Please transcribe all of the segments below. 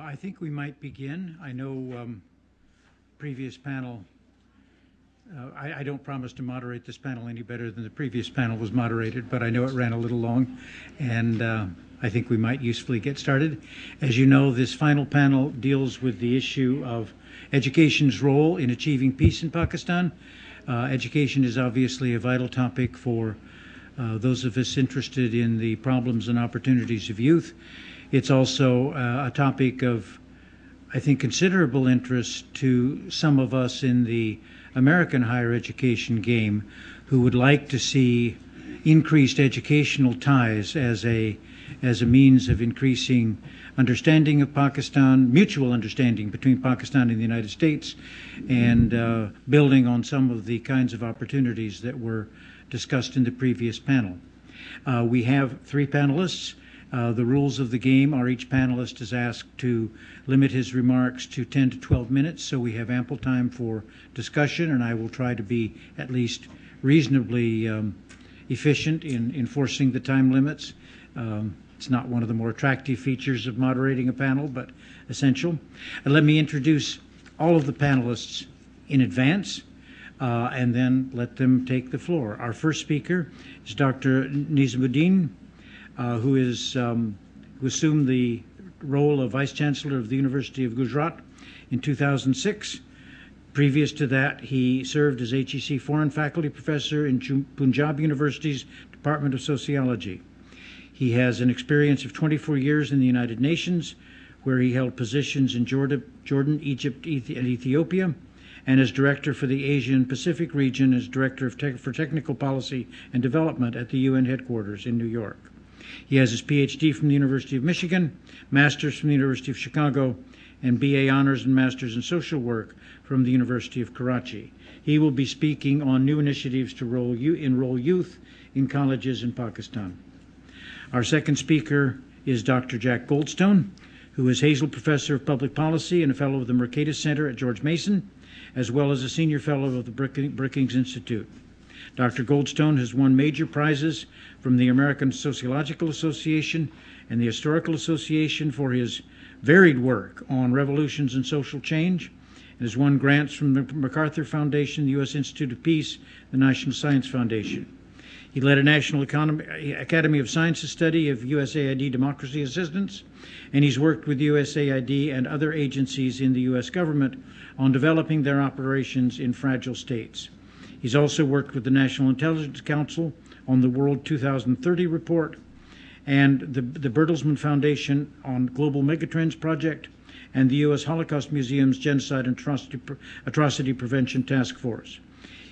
I think we might begin. I know previous panel, I don't promise to moderate this panel any better than the previous panel was moderated, but I know it ran a little long, and I think we might usefully get started. As you know, this final panel deals with the issue of education's role in achieving peace in Pakistan. Education is obviously a vital topic for those of us interested in the problems and opportunities of youth. It's also a topic of, I think, considerable interest to some of us in the American higher education game who would like to see increased educational ties as a means of increasing understanding of Pakistan, mutual understanding between Pakistan and the United States, and building on some of the kinds of opportunities that were discussed in the previous panel. We have three panelists. The rules of the game are each panelist is asked to limit his remarks to 10 to 12 minutes, so we have ample time for discussion, and I will try to be at least reasonably efficient in enforcing the time limits. It's not one of the more attractive features of moderating a panel, but essential. And let me introduce all of the panelists in advance, and then let them take the floor. Our first speaker is Dr. Nizamuddin, who assumed the role of Vice Chancellor of the University of Gujarat in 2006. Previous to that, he served as HEC Foreign Faculty Professor in Punjab University's Department of Sociology. He has an experience of 24 years in the United Nations, where he held positions in Jordan, Egypt, and Ethiopia, and as Director for the Asian Pacific region as Director for Technical Policy and Development at the UN headquarters in New York. He has his PhD from the University of Michigan, Master's from the University of Chicago, and BA Honors and Masters in Social Work from the University of Karachi. He will be speaking on new initiatives to enroll youth in colleges in Pakistan. Our second speaker is Dr. Jack Goldstone, who is Hazel Professor of Public Policy and a Fellow of the Mercatus Center at George Mason, as well as a Senior Fellow of the Brookings Institute. Dr. Goldstone has won major prizes from the American Sociological Association and the Historical Association for his varied work on revolutions and social change, and has won grants from the MacArthur Foundation, the U.S. Institute of Peace, the National Science Foundation. He led a National Academy of Sciences study of USAID democracy assistance, and he's worked with USAID and other agencies in the U.S. government on developing their operations in fragile states. He's also worked with the National Intelligence Council on the World 2030 report and the Bertelsmann Foundation on Global Megatrends Project and the U.S. Holocaust Museum's Genocide and Atrocity Prevention Task Force.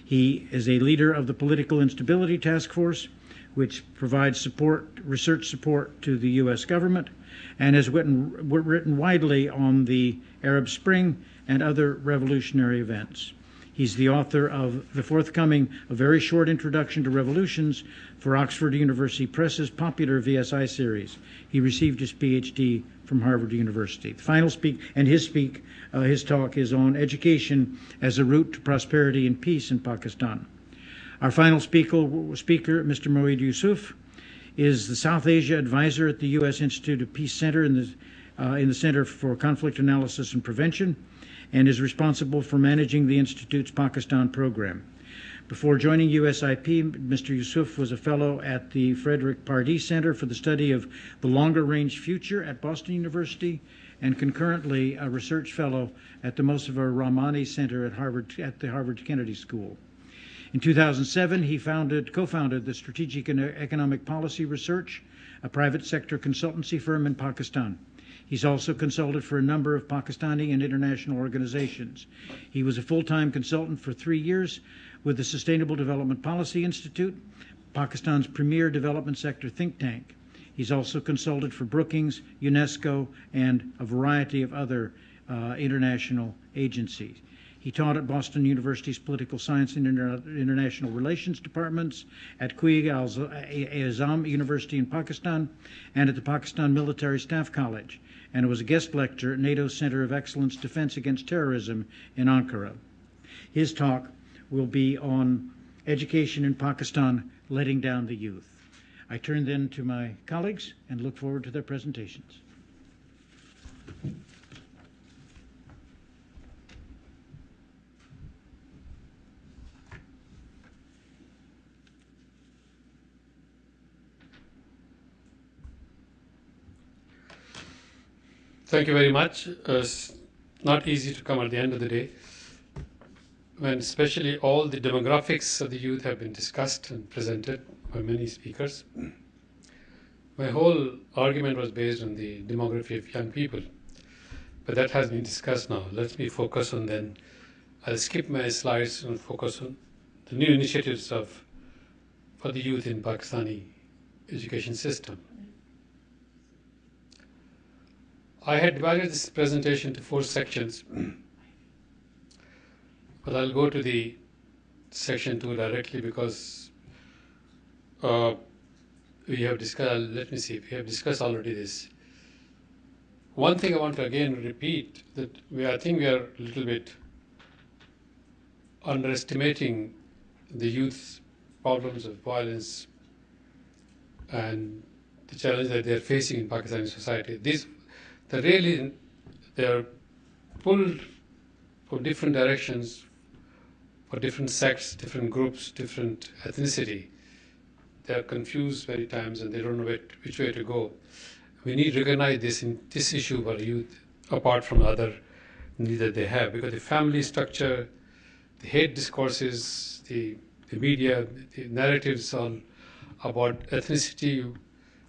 He is a leader of the Political Instability Task Force, which provides research support to the U.S. government, and has written widely on the Arab Spring and other revolutionary events. He's the author of the forthcoming A Very Short Introduction to Revolutions for Oxford University Press's popular VSI series. He received his PhD from Harvard University. The final his talk is on education as a route to prosperity and peace in Pakistan. Our final speaker, Mr. Moeed Yusuf, is the South Asia advisor at the U.S. Institute of Peace Center in the Center for Conflict Analysis and Prevention, and is responsible for managing the Institute's Pakistan program. Before joining USIP, Mr. Yusuf was a fellow at the Frederick Pardee Center for the Study of the Longer Range Future at Boston University, and concurrently a research fellow at the Mossavar Rahmani Center at the Harvard Kennedy School. In 2007, he co-founded the Strategic and Economic Policy Research, a private sector consultancy firm in Pakistan. He's also consulted for a number of Pakistani and international organizations. He was a full-time consultant for 3 years with the Sustainable Development Policy Institute, Pakistan's premier development sector think tank. He's also consulted for Brookings, UNESCO, and a variety of other international agencies. He taught at Boston University's Political Science and International Relations departments, at Quaid-e-Azam University in Pakistan, and at the Pakistan Military Staff College, and was a guest lecturer at NATO's Center of Excellence Defense Against Terrorism in Ankara. His talk will be on education in Pakistan, letting down the youth. I turn then to my colleagues and look forward to their presentations. Thank you very much. It's not easy to come at the end of the day, when especially all the demographics of the youth have been discussed and presented by many speakers. My whole argument was based on the demography of young people, but that has been discussed now. Let me focus on then. I'll skip my slides and focus on the new initiatives for the youth in Pakistani education system. I had divided this presentation into 4 sections, but I'll go to the section 2 directly because we have discussed, let me see, we have discussed already this. One thing I want to again repeat, that I think we are a little bit underestimating the youth's problems of violence and the challenge that they are facing in Pakistani society. They are pulled from different directions, for different sects, different groups, different ethnicity. They are confused many times and they don't know which way to go. We need to recognize this issue for youth, apart from other needs that they have, because the family structure, the hate discourses, the media, the narratives all about ethnicity,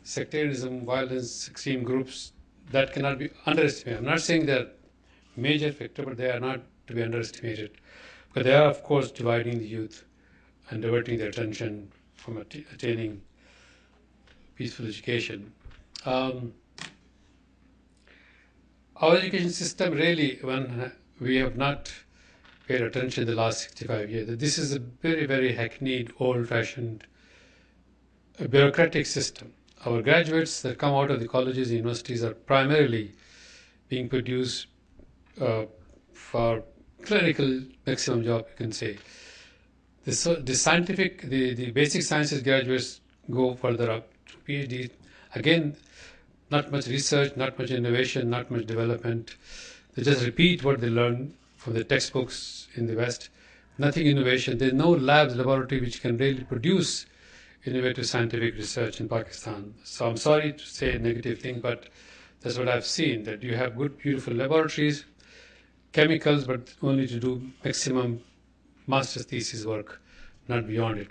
sectarianism, violence, extreme groups, that cannot be underestimated. I'm not saying they're major factor, but they are not to be underestimated. But they are, of course, dividing the youth and diverting their attention from attaining peaceful education. Our education system really, when we have not paid attention in the last 65 years, that this is a very, very hackneyed, old-fashioned, bureaucratic system. Our graduates that come out of the colleges and universities are primarily being produced for clerical maximum job, you can say. The basic sciences graduates go further up to PhD. Again, not much research, not much innovation, not much development. They just repeat what they learn from the textbooks in the West. Nothing innovation. There's no labs, laboratory which can really produce innovative scientific research in Pakistan. So I'm sorry to say a negative thing, but that's what I've seen, that you have good, beautiful laboratories, chemicals, but only to do maximum master's thesis work, not beyond it.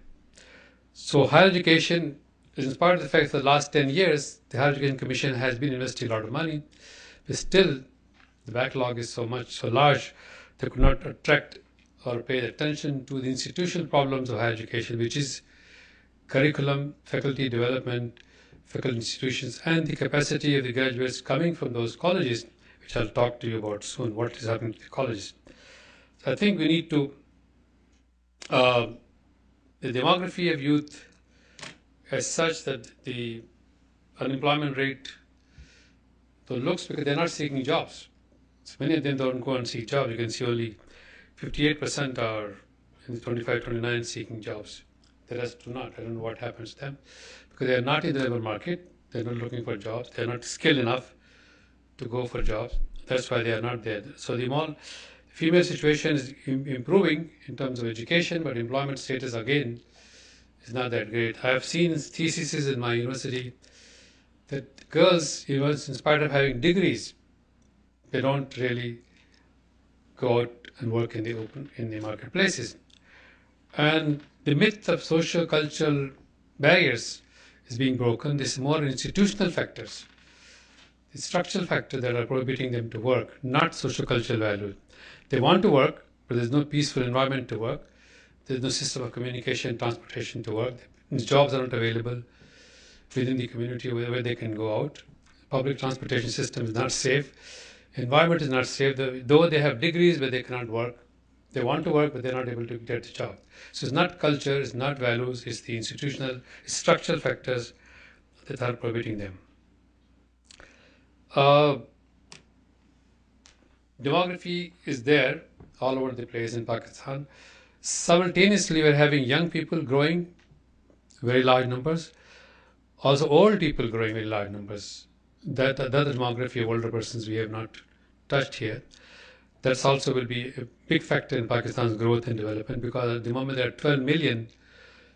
So higher education, in spite of the fact that the last 10 years, the Higher Education Commission has been investing a lot of money, but still the backlog is so large, they could not attract or pay attention to the institutional problems of higher education, which is curriculum, faculty development, faculty institutions, and the capacity of the graduates coming from those colleges, which I'll talk to you about soon, what is happening to the colleges. So I think we need to, the demography of youth as such that the unemployment rate looks, because they're not seeking jobs. So many of them don't go and seek jobs. You can see only 58% are in the 25, 29 seeking jobs. The rest do not. I don't know what happens to them, because they are not in the labor market. They're not looking for jobs. They're not skilled enough to go for jobs. That's why they are not there. So the female situation is improving in terms of education, but employment status again is not that great. I have seen theses in my university that girls, in spite of having degrees, they don't really go out and work in the marketplaces. And the myth of social cultural barriers is being broken. This is more institutional factors, the structural factors that are prohibiting them to work, not social cultural values. They want to work, but there's no peaceful environment to work. There's no system of communication, transportation to work. Jobs are not available within the community where they can go out. Public transportation system is not safe. Environment is not safe. Though they have degrees, but they cannot work. They want to work, but they're not able to get the job. So it's not culture, it's not values, it's the institutional, it's structural factors that are prohibiting them. Demography is there all over the place in Pakistan. Simultaneously, we're having young people growing, very large numbers. Also, old people growing very large numbers. That the demography of older persons we have not touched here. That's also will be a big factor in Pakistan's growth and development, because at the moment there are 12 million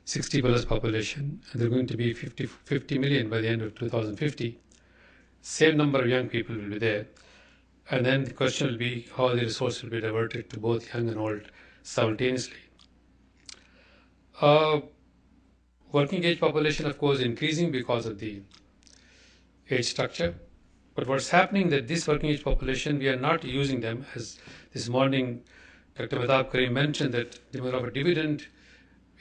60 plus population, and they're going to be 50 million by the end of 2050. same number of young people will be there. And then the question will be how the resource will be diverted to both young and old simultaneously. Working age population, of course, increasing because of the age structure. But what's happening that this working age population, we are not using them. As this morning, Dr. Mehtab Karim mentioned that demographic dividend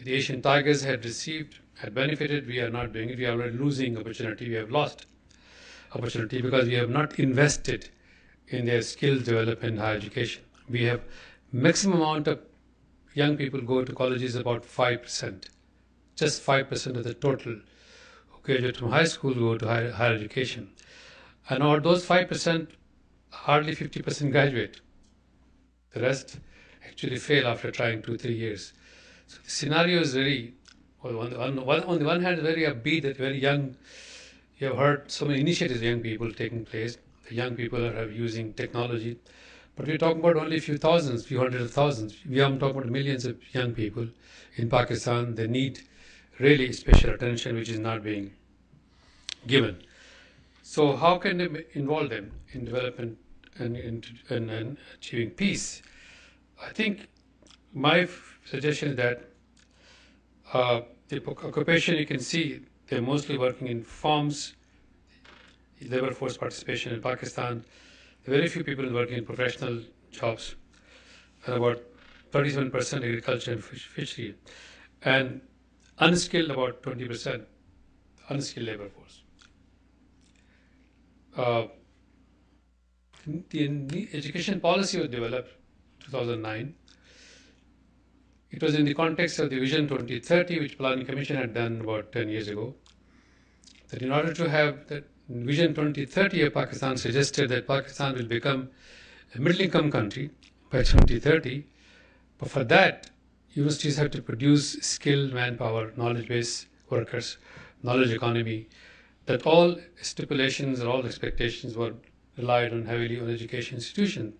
the Asian tigers had received, had benefited. We are not doing it. We are already losing opportunity. We have lost opportunity because we have not invested in their skills development and higher education. We have maximum amount of young people go to colleges about 5%. Just 5% of the total who graduate from high school go to higher education. And out of those 5%, hardly 50% graduate. The rest actually fail after trying 2-3 years. So the scenario is very, well, on the one hand, very upbeat, that very young. You have heard so many initiatives of young people taking place. The young people are using technology. But we're talking about only a few thousands, few hundreds of thousands. We are talking about millions of young people in Pakistan. They need really special attention, which is not being given. So how can they involve them in development and achieving peace? I think my suggestion is that the occupation, you can see they're mostly working in farms, labor force participation in Pakistan. There are very few people working in professional jobs, and about 37% agriculture and fishery, and unskilled about 20%, unskilled labor force. The education policy was developed in 2009. It was in the context of the Vision 2030, which Planning Commission had done about 10 years ago. That in order to have that Vision 2030 of Pakistan suggested that Pakistan will become a middle-income country by 2030. But for that, universities have to produce skilled manpower, knowledge-based workers, knowledge economy, that all stipulations or all expectations were relied on heavily on education institutions.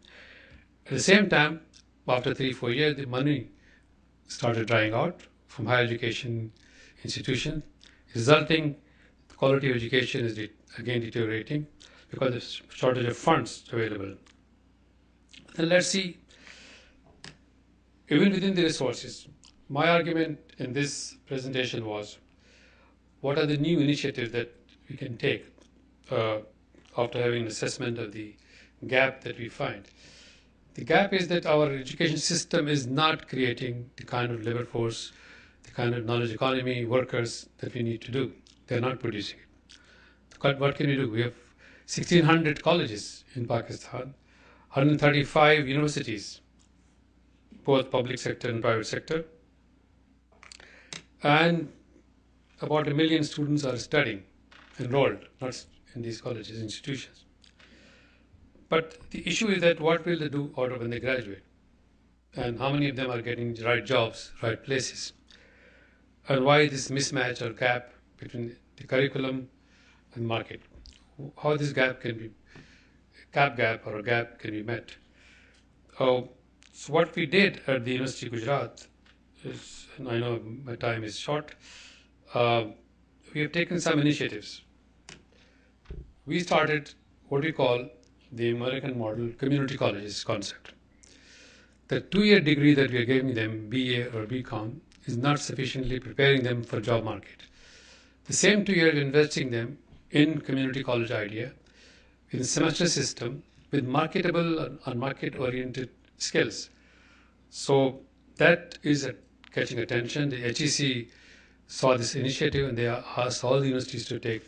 At the same time, after 3-4 years, the money started drying out from higher education institutions, resulting the quality of education is again deteriorating because of shortage of funds available. Then let's see, even within the resources, my argument in this presentation was, what are the new initiatives that we can take after having an assessment of the gap that we find? The gap is that our education system is not creating the kind of labor force, the kind of knowledge economy workers that we need to do. They're not producing it. What can we do? We have 1,600 colleges in Pakistan, 135 universities, both public sector and private sector, and about 1 million students are studying, enrolled, not in these colleges, institutions. But the issue is that what will they do out of when they graduate? And how many of them are getting the right jobs, right places? And why this mismatch or gap between the curriculum and market? How this gap can be, gap or a gap can be met? So what we did at the University of Gujarat is, and I know my time is short, we have taken some initiatives. We started what we call the American model community colleges concept. The 2-year degree that we are giving them, BA or BCom, is not sufficiently preparing them for job market. The same 2 years investing them in community college idea, in semester system, with marketable and market-oriented skills. So that is catching attention. The HEC saw this initiative and they asked all the universities to take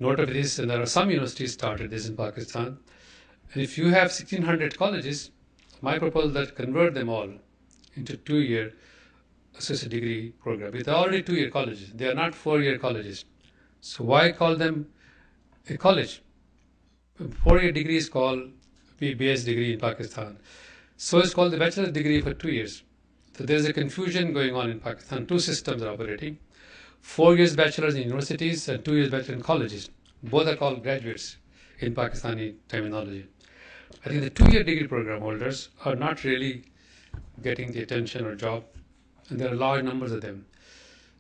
note of this, and there are some universities started this in Pakistan. And if you have 1,600 colleges, my proposal that convert them all into 2-year associate degree program. They're already 2-year colleges. They are not 4-year colleges. So why call them a college? 4-year degree is called BS degree in Pakistan. So it's called the bachelor's degree for 2 years. So there's a confusion going on in Pakistan. 2 systems are operating. 4 years bachelor's in universities and 2 years bachelor in colleges. Both are called graduates in Pakistani terminology. I think the 2-year degree program holders are not really getting the attention or job, and there are large numbers of them.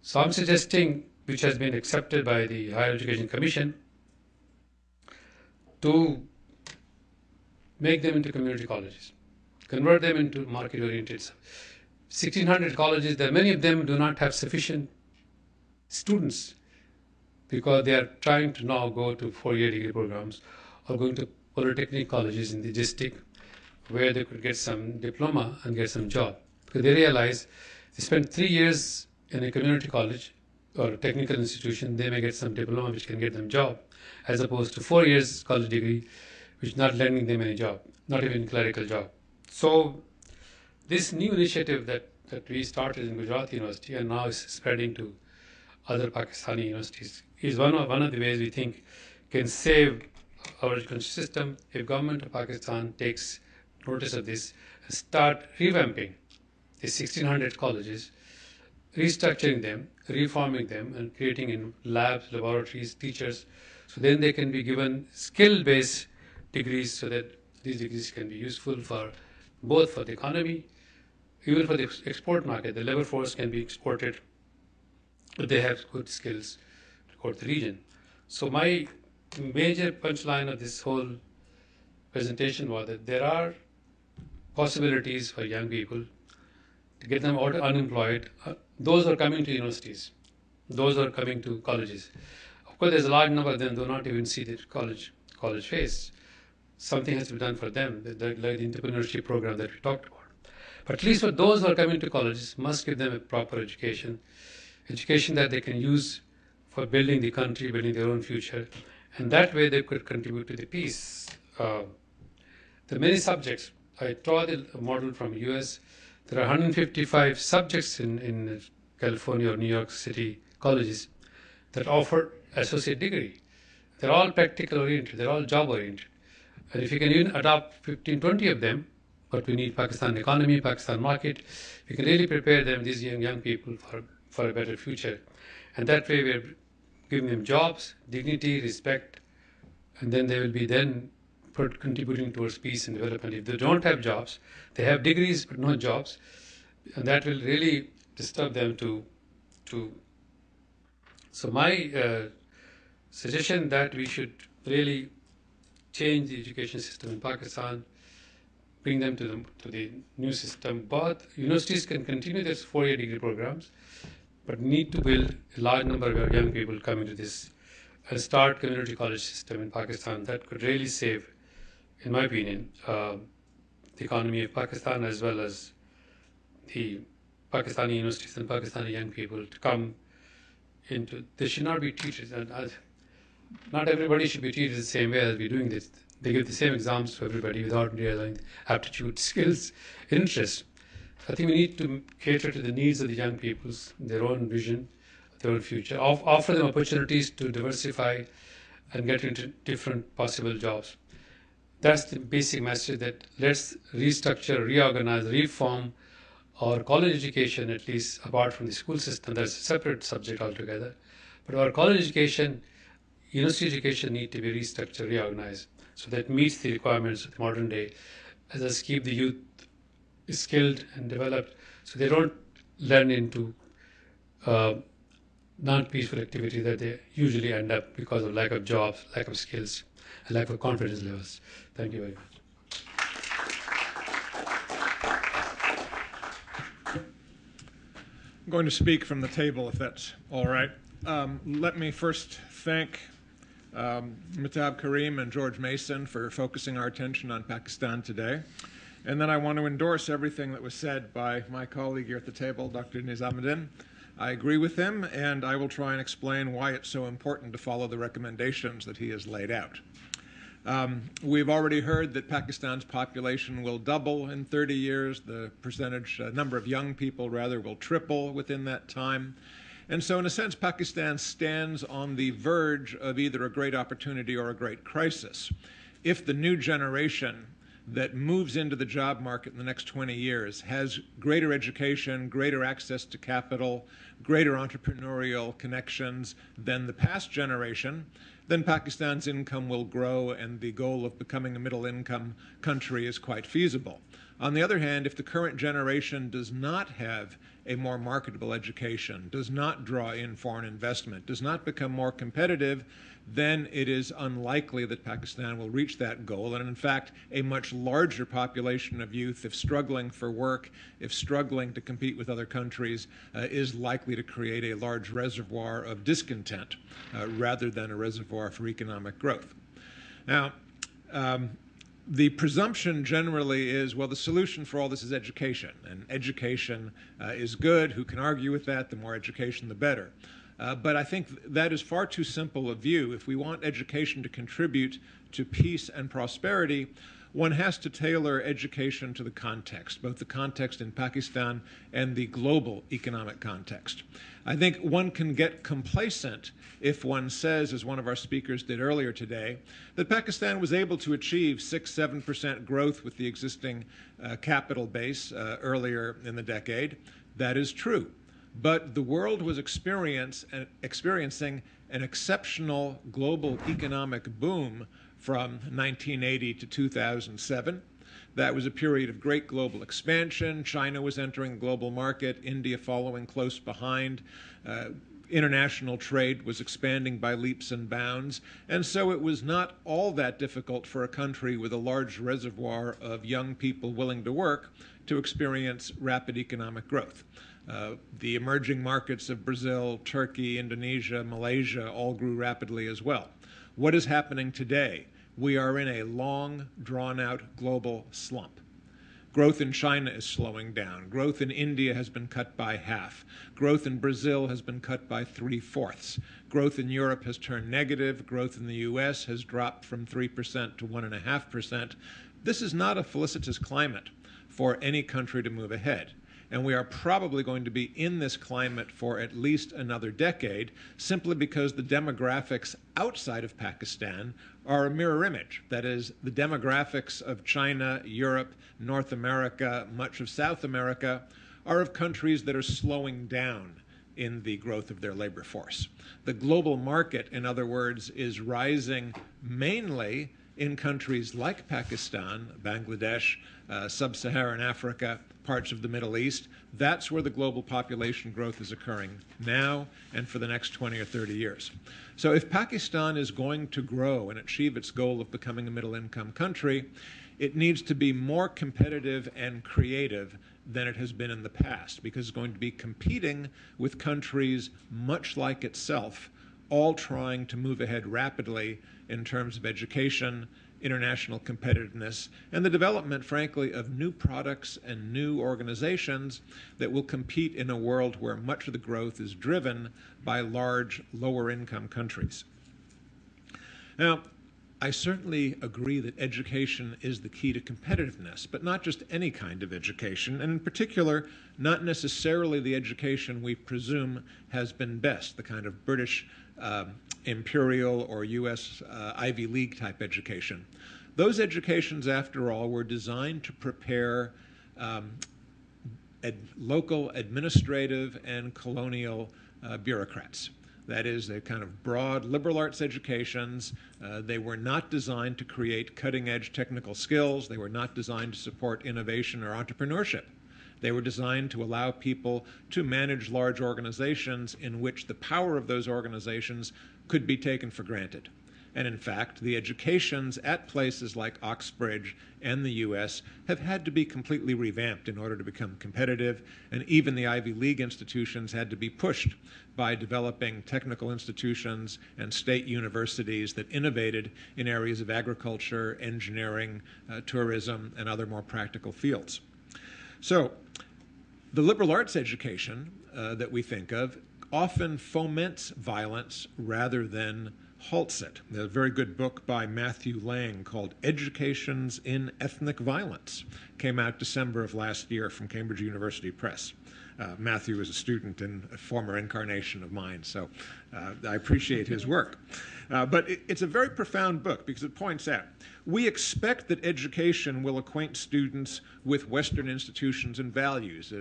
So I'm suggesting, which has been accepted by the Higher Education Commission, to make them into community colleges, convert them into market-oriented. 1,600 colleges, there many of them do not have sufficient students because they are trying to now go to 4-year degree programs or going to polytechnic colleges in the district where they could get some diploma and get some job. Because they realize they spend 3 years in a community college or a technical institution, they may get some diploma which can get them job, as opposed to 4 years college degree, which is not lending them any job, not even clerical job. So this new initiative that we started in Gujarat University and now is spreading to other Pakistani universities is one of the ways we think can save our education system if government of Pakistan takes notice of this and start revamping the 1,600 colleges, restructuring them, reforming them, and creating in labs, laboratories, teachers, so then they can be given skill-based degrees so that these degrees can be useful for both for the economy, even for the export market. The labor force can be exported if they have good skills to go to the region. So my major punchline of this whole presentation was that there are possibilities for young people to get them out unemployed. Those are coming to universities. Those are coming to colleges. Of course, there's a large number of them do not even see the college phase. Something has to be done for them, like the entrepreneurship program that we talked about. But at least for those who are coming to colleges, must give them a proper education that they can use for building the country, building their own future, and that way they could contribute to the peace. There are many subjects. I draw the model from US. There are 155 subjects in California or New York City colleges that offer associate degree. They're all practical oriented, they're all job oriented. And if you can even adopt 15, 20 of them, but we need Pakistan economy, Pakistan market, we can really prepare them, these young people, for a better future. And that way we're giving them jobs, dignity, respect, and then they will be then contributing towards peace and development. If they don't have jobs, they have degrees but no jobs, and that will really disturb them to. So my suggestion that we should really change the education system in Pakistan, bring them to the new system. But universities can continue their 4-year degree programs, but need to build a large number of young people coming to this and start community college system in Pakistan. That could really save, in my opinion, the economy of Pakistan as well as the Pakistani universities and Pakistani young people to come into. They should not be treated, and not everybody should be treated the same way as we're doing this. They give the same exams to everybody without realizing aptitude, skills, interest. I think we need to cater to the needs of the young people's, their own vision, their own future, offer them opportunities to diversify and get into different possible jobs. That's the basic message, that let's restructure, reorganize, reform our college education, at least apart from the school system. That's a separate subject altogether. But our college education, university education need to be restructured, reorganized, so that meets the requirements of the modern day, as well as keep the youth skilled and developed, so they don't learn into non-peaceful activity that they usually end up because of lack of jobs, lack of skills, and lack of confidence levels. Thank you very much. I'm going to speak from the table, if that's all right. Let me first thank Mitab Karim and George Mason for focusing our attention on Pakistan today. And then I want to endorse everything that was said by my colleague here at the table, Dr. Nizamuddin. I agree with him, and I will try and explain why it's so important to follow the recommendations that he has laid out. We've already heard that Pakistan's population will double in 30 years. The number of young people, rather, will triple within that time. And so, in a sense, Pakistan stands on the verge of either a great opportunity or a great crisis. If the new generation that moves into the job market in the next 20 years has greater education, greater access to capital, greater entrepreneurial connections than the past generation, then Pakistan's income will grow and the goal of becoming a middle-income country is quite feasible. On the other hand, if the current generation does not have a more marketable education, does not draw in foreign investment, does not become more competitive, then it is unlikely that Pakistan will reach that goal. And in fact, a much larger population of youth, if struggling for work, if struggling to compete with other countries, is likely to create a large reservoir of discontent rather than a reservoir for economic growth. Now, the presumption generally is, well, the solution for all this is education, and education is good. Who can argue with that? The more education, the better. But I think that is far too simple a view. If we want education to contribute to peace and prosperity, one has to tailor education to the context, both the context in Pakistan and the global economic context. I think one can get complacent if one says, as one of our speakers did earlier today, that Pakistan was able to achieve 6-7% growth with the existing capital base earlier in the decade. That is true. But the world was experiencing an exceptional global economic boom from 1980 to 2007. That was a period of great global expansion. China was entering the global market, India following close behind. International trade was expanding by leaps and bounds. And so it was not all that difficult for a country with a large reservoir of young people willing to work to experience rapid economic growth. The emerging markets of Brazil, Turkey, Indonesia, Malaysia all grew rapidly as well. What is happening today? We are in a long, drawn-out global slump. Growth in China is slowing down. Growth in India has been cut by half. Growth in Brazil has been cut by 3/4. Growth in Europe has turned negative. Growth in the US has dropped from 3% to 1.5%. This is not a felicitous climate for any country to move ahead. And we are probably going to be in this climate for at least another decade, simply because the demographics outside of Pakistan are a mirror image. That is, the demographics of China, Europe, North America, much of South America, are of countries that are slowing down in the growth of their labor force. The global market, in other words, is rising mainly in countries like Pakistan, Bangladesh, sub-Saharan Africa, parts of the Middle East. That's where the global population growth is occurring now and for the next 20 or 30 years. So if Pakistan is going to grow and achieve its goal of becoming a middle-income country, it needs to be more competitive and creative than it has been in the past, because it's going to be competing with countries much like itself, all trying to move ahead rapidly in terms of education, international competitiveness, and the development, frankly, of new products and new organizations that will compete in a world where much of the growth is driven by large, lower-income countries. Now, I certainly agree that education is the key to competitiveness, but not just any kind of education, and in particular, not necessarily the education we presume has been best, the kind of British imperial or U.S. Ivy League type education. Those educations, after all, were designed to prepare local administrative and colonial bureaucrats. That is, they're kind of broad liberal arts educations. They were not designed to create cutting-edge technical skills. They were not designed to support innovation or entrepreneurship. They were designed to allow people to manage large organizations in which the power of those organizations could be taken for granted. And in fact, the educations at places like Oxbridge and the US have had to be completely revamped in order to become competitive, and even the Ivy League institutions had to be pushed by developing technical institutions and state universities that innovated in areas of agriculture, engineering, tourism, and other more practical fields. So the liberal arts education that we think of often foments violence rather than halts it. There's a very good book by Matthew Lang called Educations in Ethnic Violence. Came out December of last year from Cambridge University Press. Matthew is a student and a former incarnation of mine, so I appreciate his work. But it's a very profound book because it points out we expect that education will acquaint students with Western institutions and values,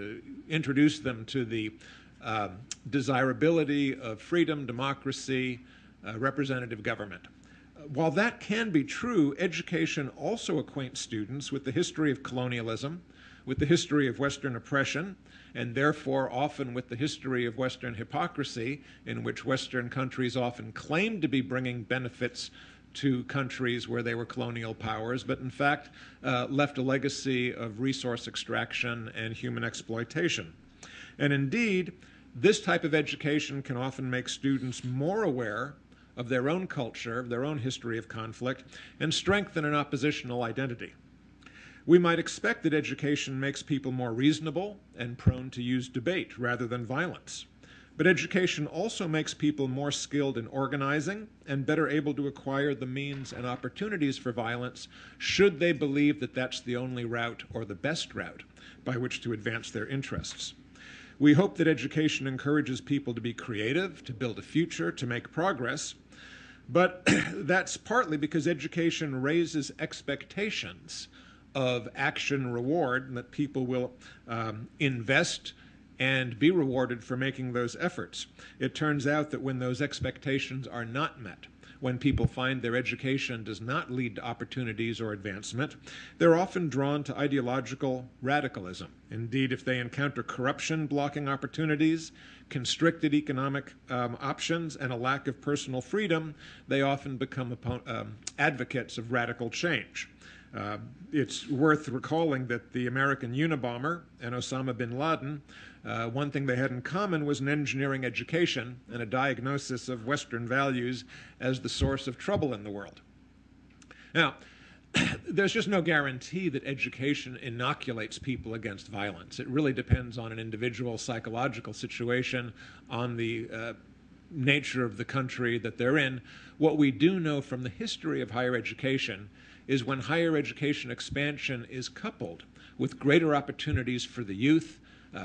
introduce them to the desirability of freedom, democracy, representative government. While that can be true, education also acquaints students with the history of colonialism, with the history of Western oppression, and therefore often with the history of Western hypocrisy, in which Western countries often claimed to be bringing benefits to countries where they were colonial powers, but in fact left a legacy of resource extraction and human exploitation. And indeed, this type of education can often make students more aware of their own culture, their own history of conflict, and strengthen an oppositional identity. We might expect that education makes people more reasonable and prone to use debate rather than violence. But education also makes people more skilled in organizing and better able to acquire the means and opportunities for violence should they believe that that's the only route or the best route by which to advance their interests. We hope that education encourages people to be creative, to build a future, to make progress, but that's partly because education raises expectations of action reward, and that people will invest and be rewarded for making those efforts. It turns out that when those expectations are not met, when people find their education does not lead to opportunities or advancement, they're often drawn to ideological radicalism. Indeed, if they encounter corruption blocking opportunities, constricted economic options, and a lack of personal freedom, they often become advocates of radical change. It's worth recalling that the American Unabomber and Osama bin Laden, one thing they had in common was an engineering education and a diagnosis of Western values as the source of trouble in the world. Now, there's just no guarantee that education inoculates people against violence. It really depends on an individual psychological situation, on the nature of the country that they're in. What we do know from the history of higher education is when higher education expansion is coupled with greater opportunities for the youth,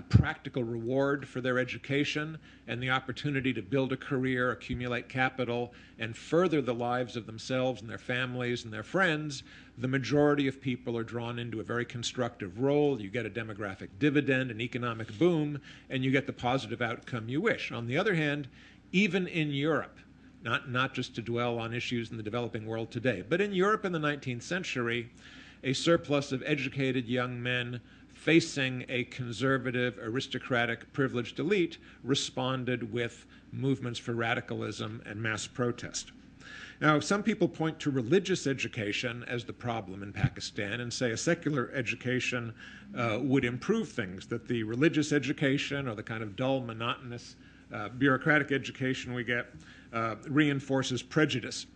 practical reward for their education, and the opportunity to build a career, accumulate capital, and further the lives of themselves and their families and their friends, the majority of people are drawn into a very constructive role. You get a demographic dividend, an economic boom, and you get the positive outcome you wish. On the other hand, even in Europe, not just to dwell on issues in the developing world today, but in Europe in the 19th century, a surplus of educated young men facing a conservative, aristocratic, privileged elite responded with movements for radicalism and mass protest. Now, some people point to religious education as the problem in Pakistan and say a secular education would improve things, that the religious education or the kind of dull, monotonous, bureaucratic education we get reinforces prejudice.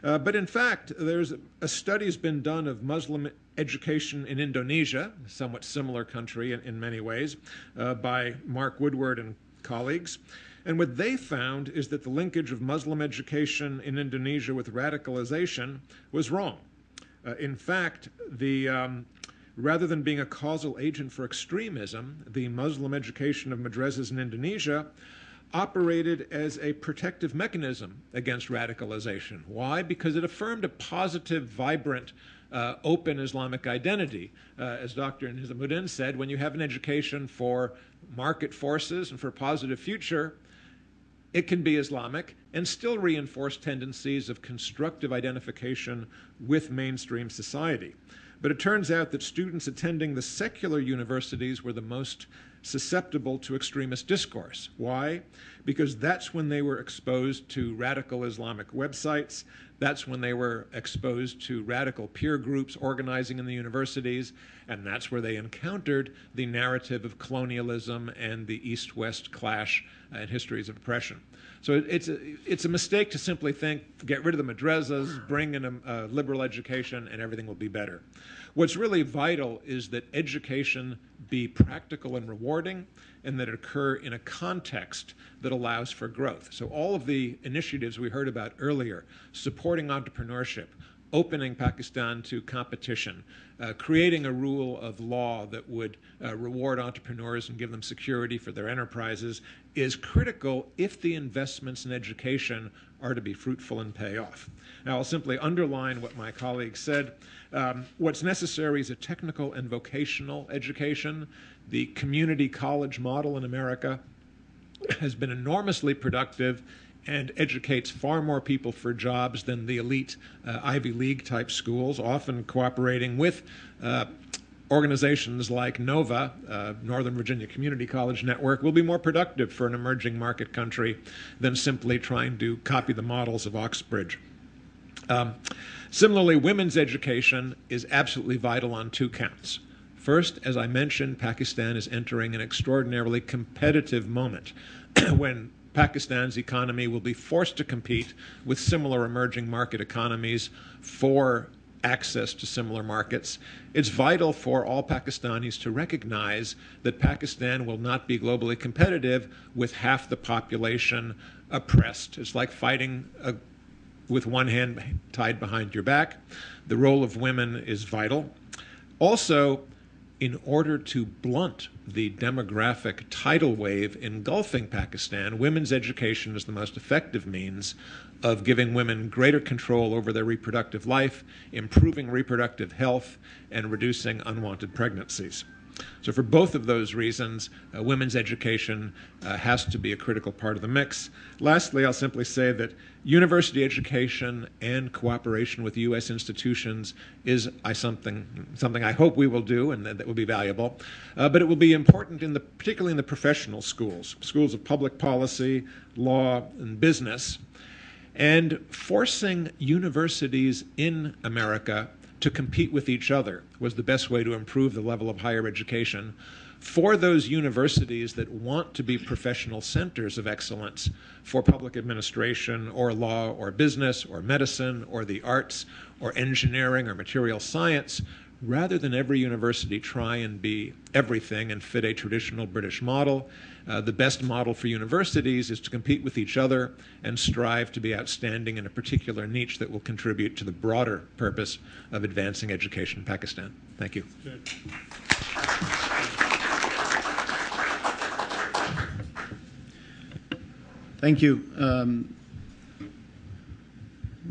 But in fact, there's a study has been done of Muslim education in Indonesia, a somewhat similar country in many ways, by Mark Woodward and colleagues. And what they found is that the linkage of Muslim education in Indonesia with radicalization was wrong. In fact, rather than being a causal agent for extremism, the Muslim education of madrasas in Indonesia operated as a protective mechanism against radicalization. Why? Because it affirmed a positive, vibrant, open Islamic identity. As Dr. Nizamuddin said, when you have an education for market forces and for a positive future, it can be Islamic and still reinforce tendencies of constructive identification with mainstream society. But it turns out that students attending the secular universities were the most susceptible to extremist discourse. Why? Because that's when they were exposed to radical Islamic websites. That's when they were exposed to radical peer groups organizing in the universities. And that's where they encountered the narrative of colonialism and the East-West clash and histories of oppression. So it's a mistake to simply think, get rid of the madrasas, bring in a liberal education, and everything will be better. What's really vital is that education be practical and rewarding, and that it occur in a context that allows for growth. So all of the initiatives we heard about earlier, supporting entrepreneurship, opening Pakistan to competition, creating a rule of law that would reward entrepreneurs and give them security for their enterprises, is critical if the investments in education are to be fruitful and pay off. Now, I'll simply underline what my colleague said. What's necessary is a technical and vocational education. The community college model in America has been enormously productive and educates far more people for jobs than the elite Ivy League type schools, often cooperating with organizations like NOVA, Northern Virginia Community College Network, will be more productive for an emerging market country than simply trying to copy the models of Oxbridge. Similarly, women's education is absolutely vital on two counts. First, as I mentioned, Pakistan is entering an extraordinarily competitive moment when Pakistan's economy will be forced to compete with similar emerging market economies for access to similar markets. It's vital for all Pakistanis to recognize that Pakistan will not be globally competitive with half the population oppressed. It's like fighting with one hand tied behind your back. The role of women is vital. Also, in order to blunt the demographic tidal wave engulfing Pakistan, women's education is the most effective means of giving women greater control over their reproductive life, improving reproductive health, and reducing unwanted pregnancies. So for both of those reasons, women's education has to be a critical part of the mix. Lastly, I'll simply say that university education and cooperation with U.S. institutions is something I hope we will do and that will be valuable. But it will be important, particularly in the professional schools, schools of public policy, law, and business, and forcing universities in America to compete with each other was the best way to improve the level of higher education. For those universities that want to be professional centers of excellence for public administration or law or business or medicine or the arts or engineering or material science, rather than every university try and be everything and fit a traditional British model, the best model for universities is to compete with each other and strive to be outstanding in a particular niche that will contribute to the broader purpose of advancing education in Pakistan. Thank you. Good. Thank you.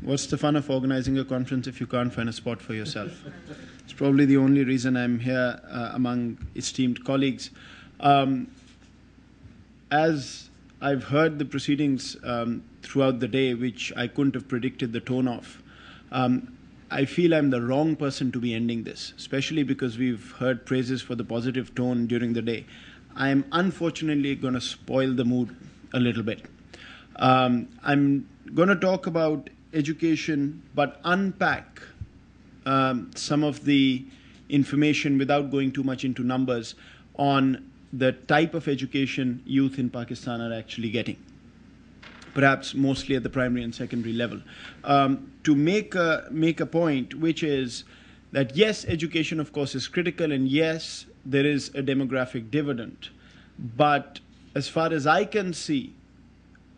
What's the fun of organizing a conference if you can't find a spot for yourself? It's probably the only reason I'm here among esteemed colleagues. As I've heard the proceedings throughout the day, which I couldn't have predicted the tone of, I feel I'm the wrong person to be ending this, especially because we've heard praises for the positive tone during the day. I'm unfortunately going to spoil the mood a little bit. I'm going to talk about education, but unpack some of the information without going too much into numbers on the type of education youth in Pakistan are actually getting, perhaps mostly at the primary and secondary level. To make a point, which is that yes, education of course is critical, and yes, there is a demographic dividend, but as far as I can see,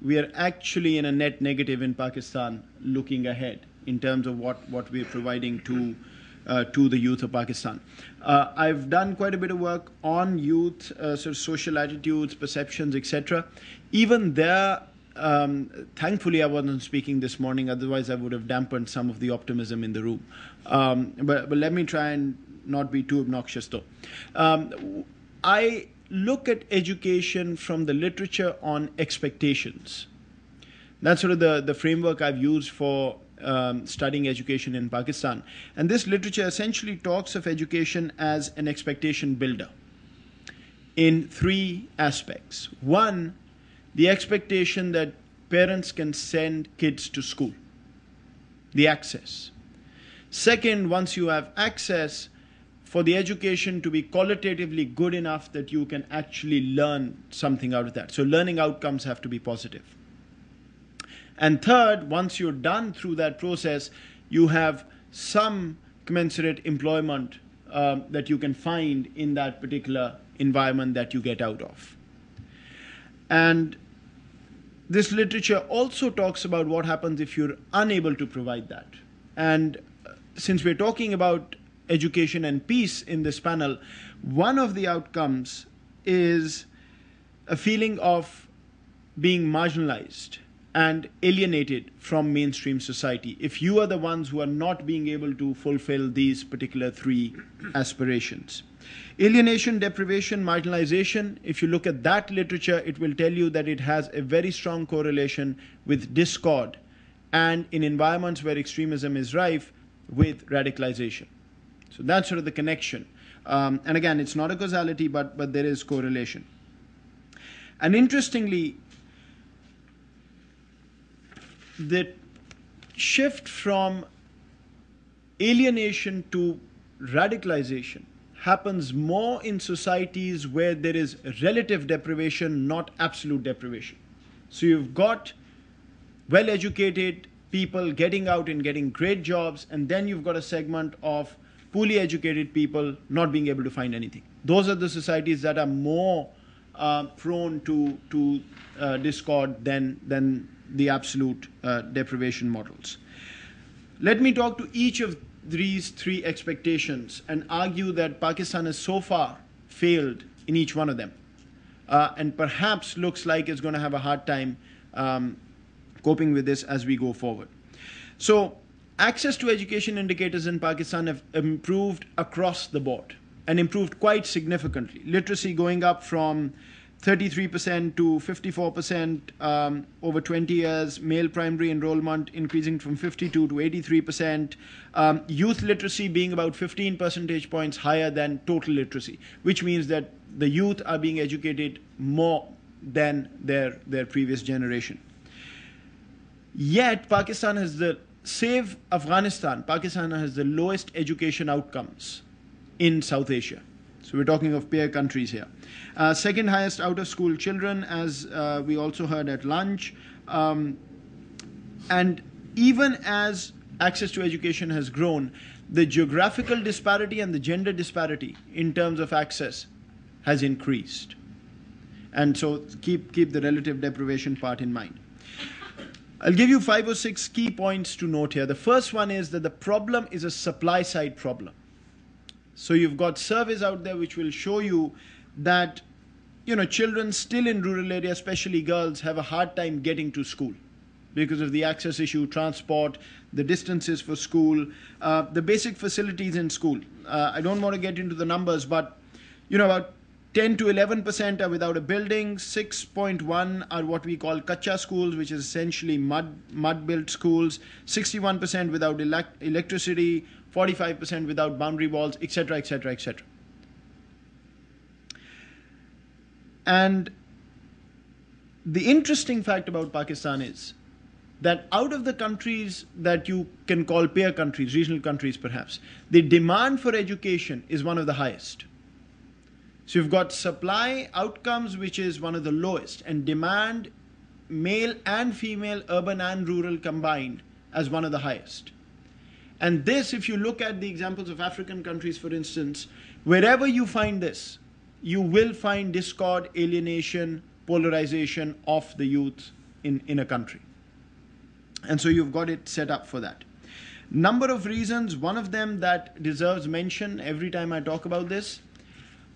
we are actually in a net negative in Pakistan looking ahead in terms of what we're providing to the youth of Pakistan. I've done quite a bit of work on youth, sort of social attitudes, perceptions, etc. Even there, thankfully I wasn't speaking this morning, otherwise I would have dampened some of the optimism in the room. But let me try and not be too obnoxious though. I look at education from the literature on expectations. That's sort of the framework I've used for studying education in Pakistan. And this literature essentially talks of education as an expectation builder in three aspects. One, the expectation that parents can send kids to school, the access. Second, once you have access, for the education to be qualitatively good enough that you can actually learn something out of that. So learning outcomes have to be positive. And third, once you're done through that process, you have some commensurate employment that you can find in that particular environment that you get out of. And this literature also talks about what happens if you're unable to provide that. And since we're talking about education and peace in this panel, one of the outcomes is a feeling of being marginalized and alienated from mainstream society if you are the ones who are not being able to fulfill these particular three aspirations. Alienation, deprivation, marginalization, if you look at that literature, it will tell you that it has a very strong correlation with discord and in environments where extremism is rife with radicalization. So that's sort of the connection. And again, it's not a causality, but there is correlation. And interestingly, the shift from alienation to radicalization happens more in societies where there is relative deprivation, not absolute deprivation. So you've got well-educated people getting out and getting great jobs, and then you've got a segment of poorly educated people not being able to find anything. Those are the societies that are more prone to discord than the absolute deprivation models. Let me talk to each of these three expectations and argue that Pakistan has so far failed in each one of them, and perhaps looks like it's going to have a hard time coping with this as we go forward. So access to education indicators in Pakistan have improved across the board and improved quite significantly. Literacy going up from 33% to 54% over 20 years, male primary enrollment increasing from 52 to 83%, youth literacy being about 15 percentage points higher than total literacy, which means that the youth are being educated more than their previous generation. Yet Pakistan has save Afghanistan, Pakistan has the lowest education outcomes in South Asia. So we're talking of peer countries here. Second highest out-of-school children, as we also heard at lunch. And even as access to education has grown, the geographical disparity and the gender disparity in terms of access has increased. And so keep the relative deprivation part in mind. I'll give you 5 or 6 key points to note here. The first one is that the problem is a supply-side problem. So you've got surveys out there which will show you that children still in rural areas, especially girls, have a hard time getting to school because of the access issue, transport, the distances for school, the basic facilities in school. I don't want to get into the numbers, but about 10 to 11% are without a building, 6.1 are what we call kacha schools, which is essentially mud-built schools, 61% without electricity, 45% without boundary walls, etc., etc., etc. And the interesting fact about Pakistan is that out of the countries that you can call peer countries, regional countries perhaps, the demand for education is one of the highest. So you've got supply outcomes, which is one of the lowest, and demand, male and female, urban and rural combined, as one of the highest. And this, if you look at the examples of African countries, for instance, wherever you find this, you will find discord, alienation, polarization of the youth in a country. And so you've got it set up for that. Number of reasons, one of them that deserves mention every time I talk about this,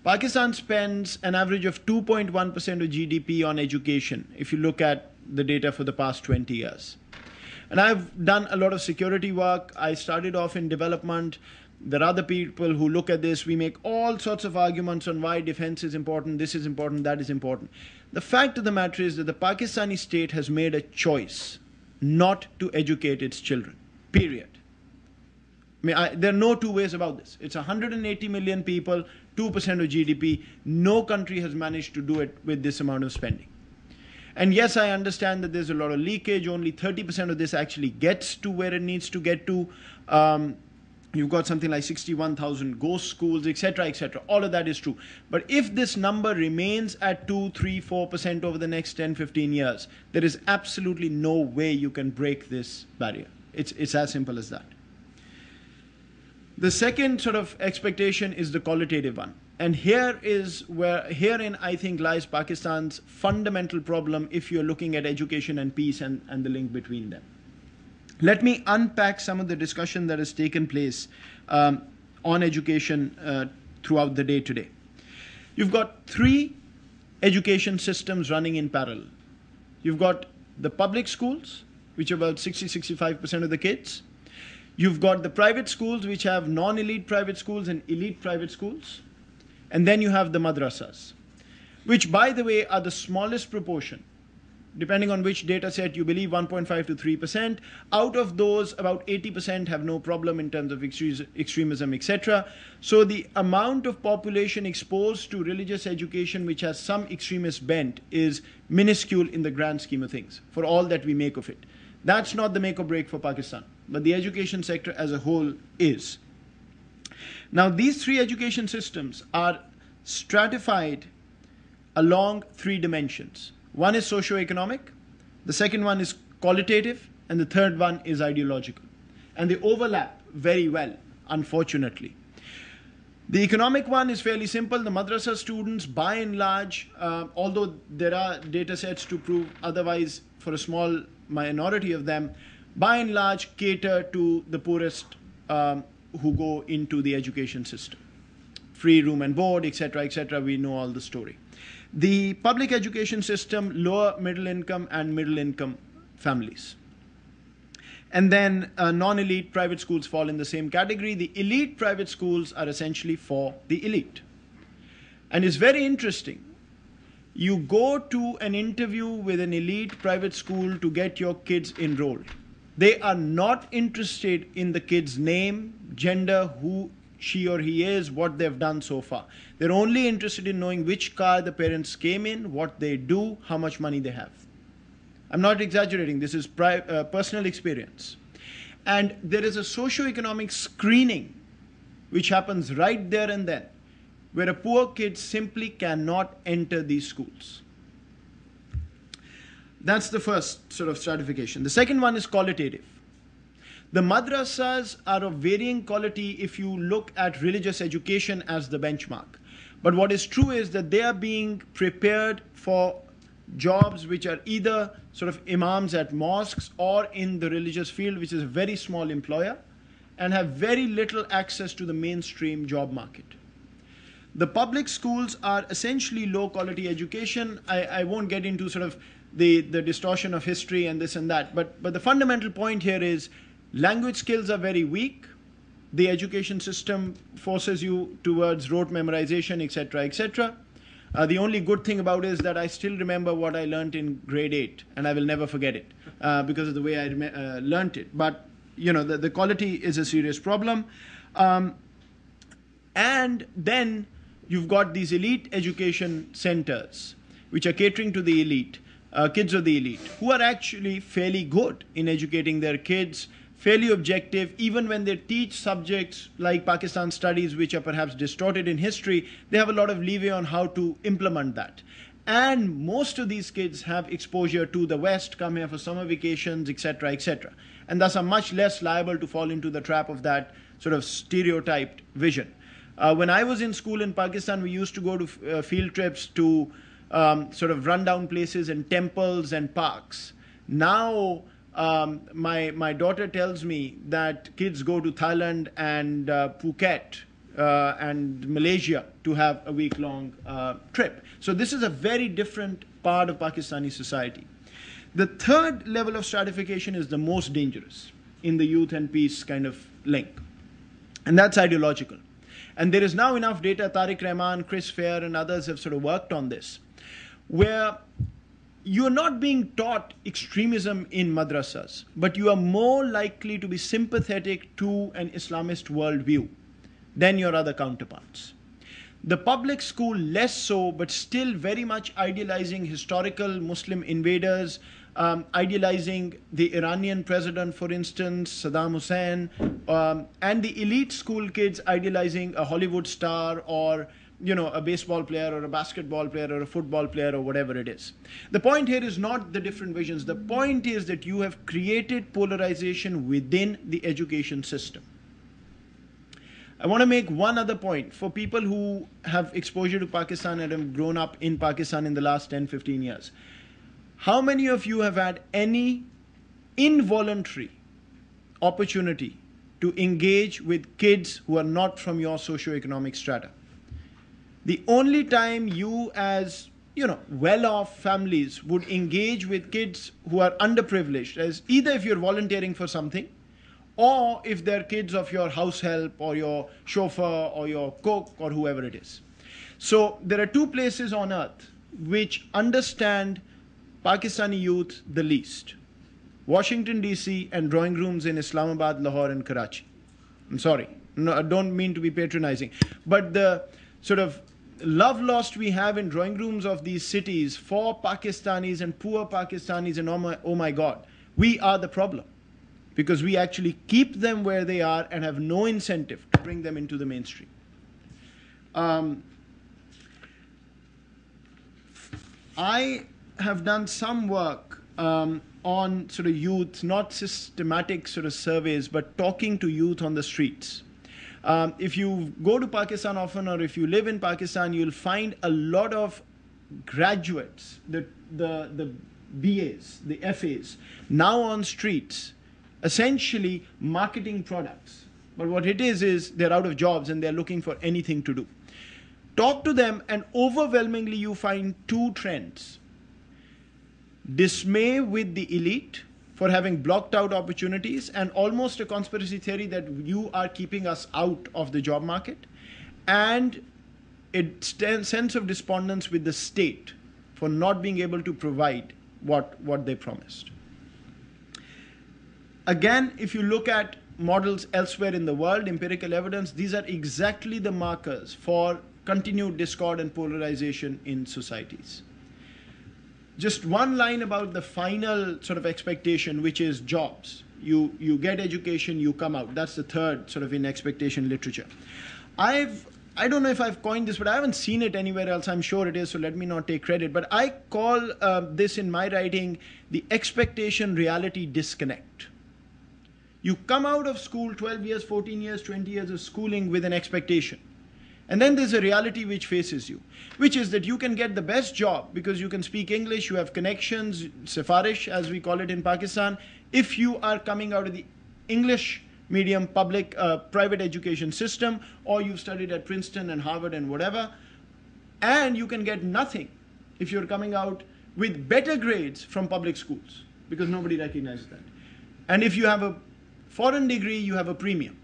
Pakistan spends an average of 2.1% of GDP on education, if you look at the data for the past 20 years. And I've done a lot of security work. I started off in development. There are other people who look at this. We make all sorts of arguments on why defense is important, this is important, that is important. The fact of the matter is that the Pakistani state has made a choice not to educate its children, period. There are no two ways about this. It's 180 million people, 2% of GDP. No country has managed to do it with this amount of spending. And yes, I understand that there's a lot of leakage. Only 30% of this actually gets to where it needs to get to. You've got something like 61,000 ghost schools, etc., etc. All of that is true. But if this number remains at 2, 3, 4% over the next 10, 15 years, there is absolutely no way you can break this barrier. It's as simple as that. The second sort of expectation is the qualitative one. And herein I think lies Pakistan's fundamental problem if you're looking at education and peace and the link between them. Let me unpack some of the discussion that has taken place on education throughout the day today. You've got 3 education systems running in parallel. You've got the public schools, which are about 60-65% of the kids. You've got the private schools, which have non-elite private schools and elite private schools. And then you have the madrasas, which, by the way, are the smallest proportion. Depending on which data set you believe, 1.5 to 3%. Out of those, about 80% have no problem in terms of extremism, etc. So the amount of population exposed to religious education which has some extremist bent is minuscule in the grand scheme of things, for all that we make of it. That's not the make or break for Pakistan, but the education sector as a whole is. Now, these three education systems are stratified along three dimensions. One is socio-economic, the second one is qualitative, and the third one is ideological. And they overlap very well, unfortunately. The economic one is fairly simple. The madrasa students, by and large, although there are data sets to prove otherwise for a small minority of them, by and large cater to the poorest who go into the education system. Free room and board, etc., we know all the story. The public education system, lower middle income and middle income families. And then non-elite private schools fall in the same category. The elite private schools are essentially for the elite. And it's very interesting. You go to an interview with an elite private school to get your kids enrolled. They are not interested in the kid's name, gender, who she or he is, what they've done so far. They're only interested in knowing which car the parents came in, what they do, how much money they have. I'm not exaggerating. This is personal experience. And there is a socio-economic screening which happens right there and then, where a poor kid simply cannot enter these schools. That's the first sort of stratification. The second one is qualitative. The madrasas are of varying quality if you look at religious education as the benchmark. But what is true is that they are being prepared for jobs which are either sort of imams at mosques or in the religious field, which is a very small employer, and have very little access to the mainstream job market. The public schools are essentially low quality education. I won't get into sort of the distortion of history and this and that, but the fundamental point here is language skills are very weak. The education system forces you towards rote memorization, etc., etc. The only good thing about it is that I still remember what I learned in grade 8, and I will never forget it because of the way I learned it. But you know, the quality is a serious problem. And then you've got these elite education centers, which are catering to the elite, kids of the elite, who are actually fairly good in educating their kids, fairly objective. Even when they teach subjects like Pakistan studies, which are perhaps distorted in history, they have a lot of leeway on how to implement that. And most of these kids have exposure to the West, come here for summer vacations, etc., etc., and thus are much less liable to fall into the trap of that sort of stereotyped vision. When I was in school in Pakistan, we used to go to field trips to sort of rundown places and temples and parks. Now, my daughter tells me that kids go to Thailand and Phuket and Malaysia to have a week-long trip. So this is a very different part of Pakistani society. The third level of stratification is the most dangerous in the youth and peace kind of link, and that's ideological. And there is now enough data, Tariq Rahman, Chris Fair, and others have sort of worked on this, where you're not being taught extremism in madrasas, but you are more likely to be sympathetic to an Islamist worldview than your other counterparts. The public school less so, but still very much idealizing historical Muslim invaders, idealizing the Iranian president, for instance, Saddam Hussein, and the elite school kids idealizing a Hollywood star or a baseball player or a basketball player or a football player or whatever it is. The point here is not the different visions. The point is that you have created polarization within the education system. I want to make one other point for people who have exposure to Pakistan and have grown up in Pakistan in the last 10, 15 years. How many of you have had any involuntary opportunity to engage with kids who are not from your socioeconomic strata? The only time you as well-off families would engage with kids who are underprivileged, as either if you're volunteering for something, or if they're kids of your house help or your chauffeur or your cook or whoever it is. So there are two places on earth which understand Pakistani youth the least: Washington, D.C. and drawing rooms in Islamabad, Lahore and Karachi. I'm sorry, no, I don't mean to be patronizing, but the sort of love lost we have in drawing rooms of these cities for Pakistanis and poor Pakistanis, and oh my God, we are the problem, because we actually keep them where they are and have no incentive to bring them into the mainstream. I have done some work on sort of youth, not systematic sort of surveys, but talking to youth on the streets. If you go to Pakistan often, or if you live in Pakistan, you'll find a lot of graduates, the BAs, the FAs, now on streets, essentially marketing products. But what it is they're out of jobs and they're looking for anything to do. Talk to them, and overwhelmingly you find two trends: dismay with the elite for having blocked out opportunities, and almost a conspiracy theory that you are keeping us out of the job market, and a sense of despondence with the state for not being able to provide what they promised. Again, if you look at models elsewhere in the world, empirical evidence, these are exactly the markers for continued discord and polarization in societies. Just one line about the final sort of expectation, which is jobs. You get education, you come out. That's the third sort of in expectation literature. I don't know if I've coined this, but I haven't seen it anywhere else. I'm sure it is, so let me not take credit. But I call this in my writing the expectation-reality disconnect. You come out of school, 12 years, 14 years, 20 years of schooling with an expectation. And then there's a reality which faces you, which is that you can get the best job because you can speak English, you have connections, sefarish as we call it in Pakistan, if you are coming out of the English medium public private education system, or you've studied at Princeton and Harvard and whatever, and you can get nothing if you're coming out with better grades from public schools, because nobody recognizes that. And if you have a foreign degree, you have a premium.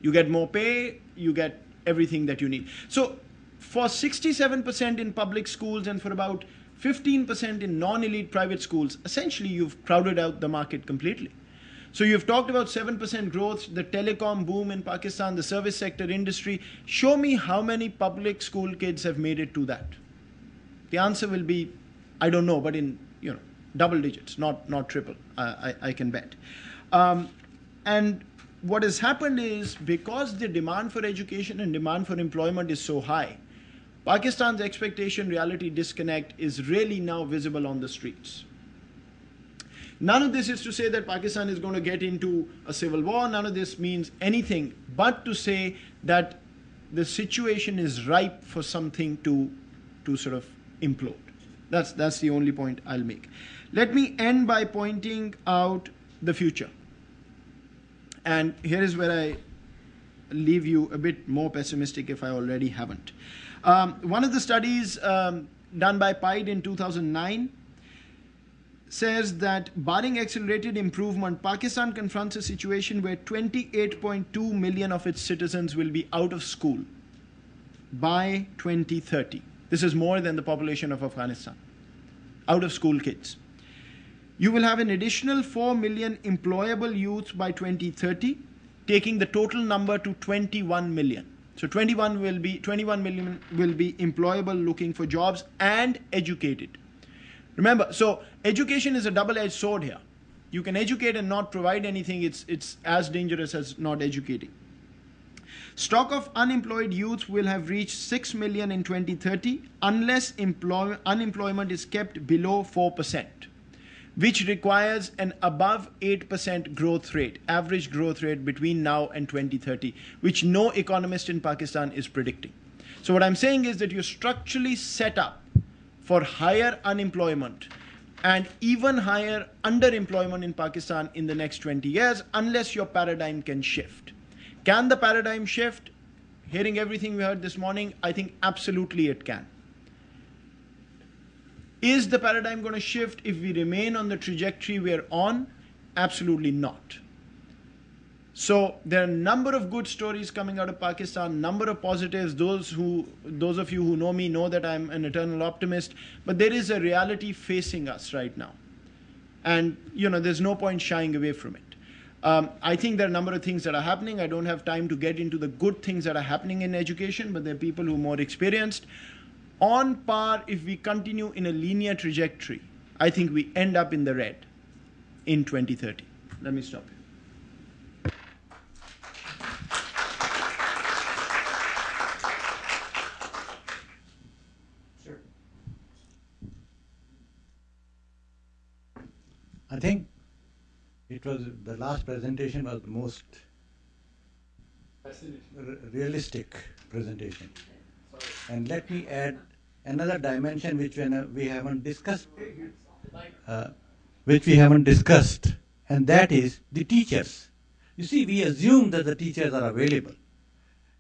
You get more pay, you get everything that you need. So for 67% in public schools and for about 15% in non-elite private schools, essentially you've crowded out the market completely. So you've talked about 7% growth, the telecom boom in Pakistan, the service sector industry. Show me how many public school kids have made it to that. The answer will be, I don't know, but in double digits, not triple, I can bet. And what has happened is, because the demand for education and demand for employment is so high, Pakistan's expectation-reality disconnect is really now visible on the streets. None of this is to say that Pakistan is going to get into a civil war. None of this means anything but to say that the situation is ripe for something to sort of implode. That's the only point I'll make. Let me end by pointing out the future. And here is where I leave you a bit more pessimistic if I already haven't. One of the studies done by PIDE in 2009 says that, barring accelerated improvement, Pakistan confronts a situation where 28.2 million of its citizens will be out of school by 2030. This is more than the population of Afghanistan. Out of school kids. You will have an additional 4 million employable youth by 2030, taking the total number to 21 million. So 21 million will be employable, looking for jobs and educated. Remember, so education is a double-edged sword here. You can educate and not provide anything. It's as dangerous as not educating. Stock of unemployed youth will have reached 6 million in 2030 unless unemployment is kept below 4%. Which requires an above 8% growth rate, average growth rate between now and 2030, which no economist in Pakistan is predicting. So what I'm saying is that you're structurally set up for higher unemployment and even higher underemployment in Pakistan in the next 20 years unless your paradigm can shift. Can the paradigm shift? Hearing everything we heard this morning, I think absolutely it can. Is the paradigm going to shift if we remain on the trajectory we're on? Absolutely not. So there are a number of good stories coming out of Pakistan, number of positives. Those of you who know me know that I'm an eternal optimist, but there is a reality facing us right now. And there's no point shying away from it. I think there are a number of things that are happening. I don't have time to get into the good things that are happening in education, but there are people who are more experienced. On par, if we continue in a linear trajectory, I think we end up in the red in 2030. Let me stop here. I think it was the last presentation was the most realistic presentation. And let me add another dimension which we haven't discussed, and that is the teachers. You see, we assume that the teachers are available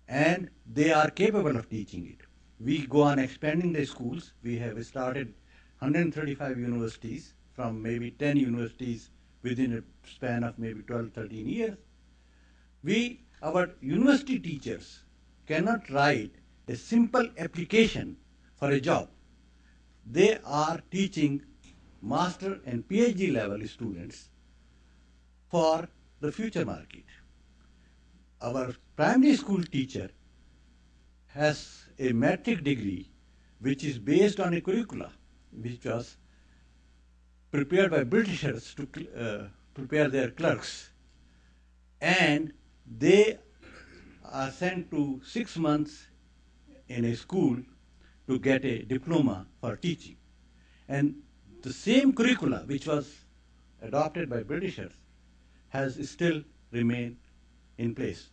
and they are capable of teaching it. We go on expanding the schools. We have started 135 universities from maybe 10 universities within a span of maybe 12, 13 years. Our university teachers cannot write a simple application for a job. They are teaching master and PhD level students for the future market. Our primary school teacher has a metric degree which is based on a curricula which was prepared by Britishers to prepare their clerks. And they are sent to 6 months in a school to get a diploma for teaching. And the same curricula which was adopted by Britishers has still remained in place.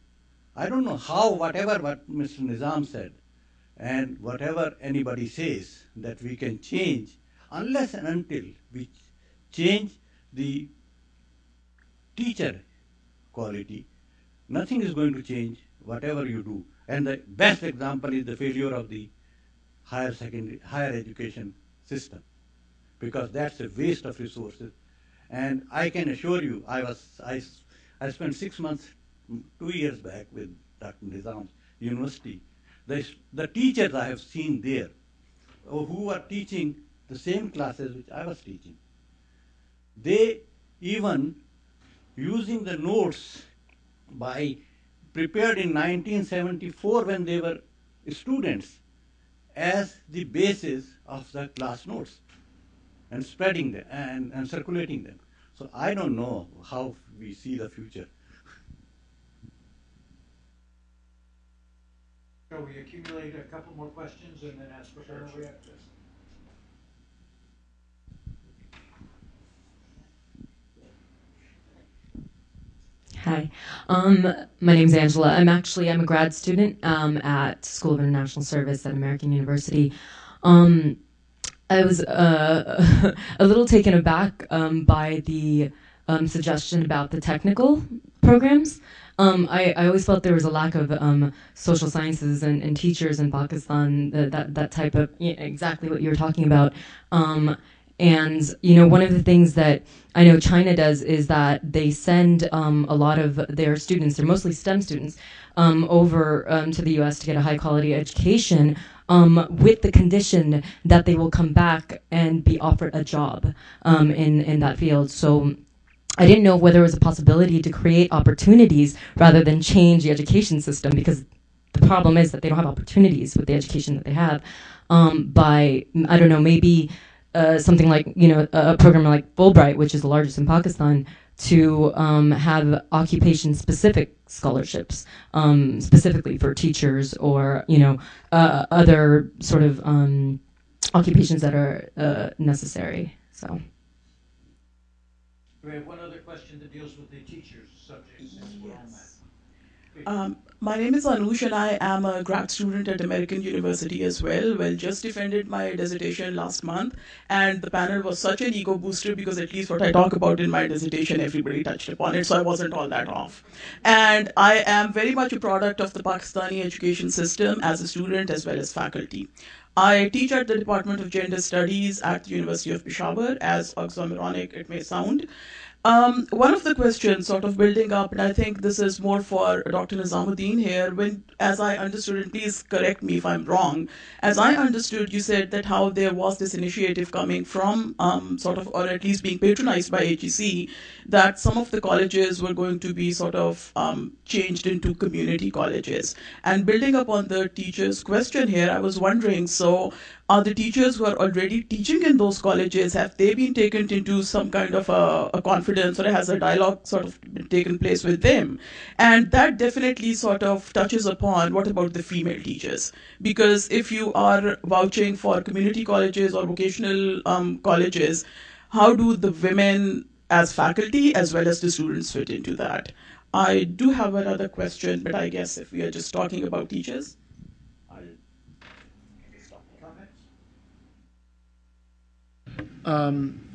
I don't know how, what Mr. Nizam said, and whatever anybody says that we can change, unless and until we change the teacher quality, nothing is going to change whatever you do. And the best example is the failure of the higher education system, because that's a waste of resources. And I can assure you, I spent 6 months, 2 years back with Dr. Nizam's university. The teachers I have seen there who are teaching the same classes which I was teaching, they even using the notes prepared in 1974 when they were students as the basis of the class notes and spreading them and circulating them. So I don't know how we see the future. Shall we accumulate a couple more questions and then ask for panel reactions? Hi, my name's Angela. I'm a grad student at School of International Service at American University. I was a little taken aback by the suggestion about the technical programs. I always felt there was a lack of social sciences and teachers in Pakistan, that type of, exactly what you were talking about. And, one of the things that I know China does is that they send a lot of their students, they're mostly STEM students, over to the US to get a high quality education with the condition that they will come back and be offered a job in that field. So I didn't know whether there was a possibility to create opportunities rather than change the education system, because the problem is that they don't have opportunities with the education that they have by, I don't know, maybe something like, a program like Fulbright, which is the largest in Pakistan, to have occupation-specific scholarships, specifically for teachers or, other sort of occupations that are necessary. So. We have one other question that deals with the teachers subject, since we're on that. My name is Anush and I am a grad student at American University as well. Well, just defended my dissertation last month, and the panel was such an ego booster because at least what I talk about in my dissertation, everybody touched upon it, so I wasn't all that off. And I am very much a product of the Pakistani education system as a student as well as faculty. I teach at the Department of Gender Studies at the University of Peshawar, as oxymoronic it may sound. One of the questions sort of building up, and I think this is more for Dr. Nizamuddin here, as I understood, and please correct me if I'm wrong, as I understood, you said that how there was this initiative coming from or at least being patronized by HEC, that some of the colleges were going to be sort of changed into community colleges. And building up on the teacher's question here, I was wondering, so are the teachers who are already teaching in those colleges, have they been taken into some kind of a confidence, or has a dialogue sort of taken place with them? And that definitely sort of touches upon what about the female teachers? Because if you are vouching for community colleges or vocational colleges, how do the women as faculty as well as the students fit into that? I do have another question, but I guess if we are just talking about teachers.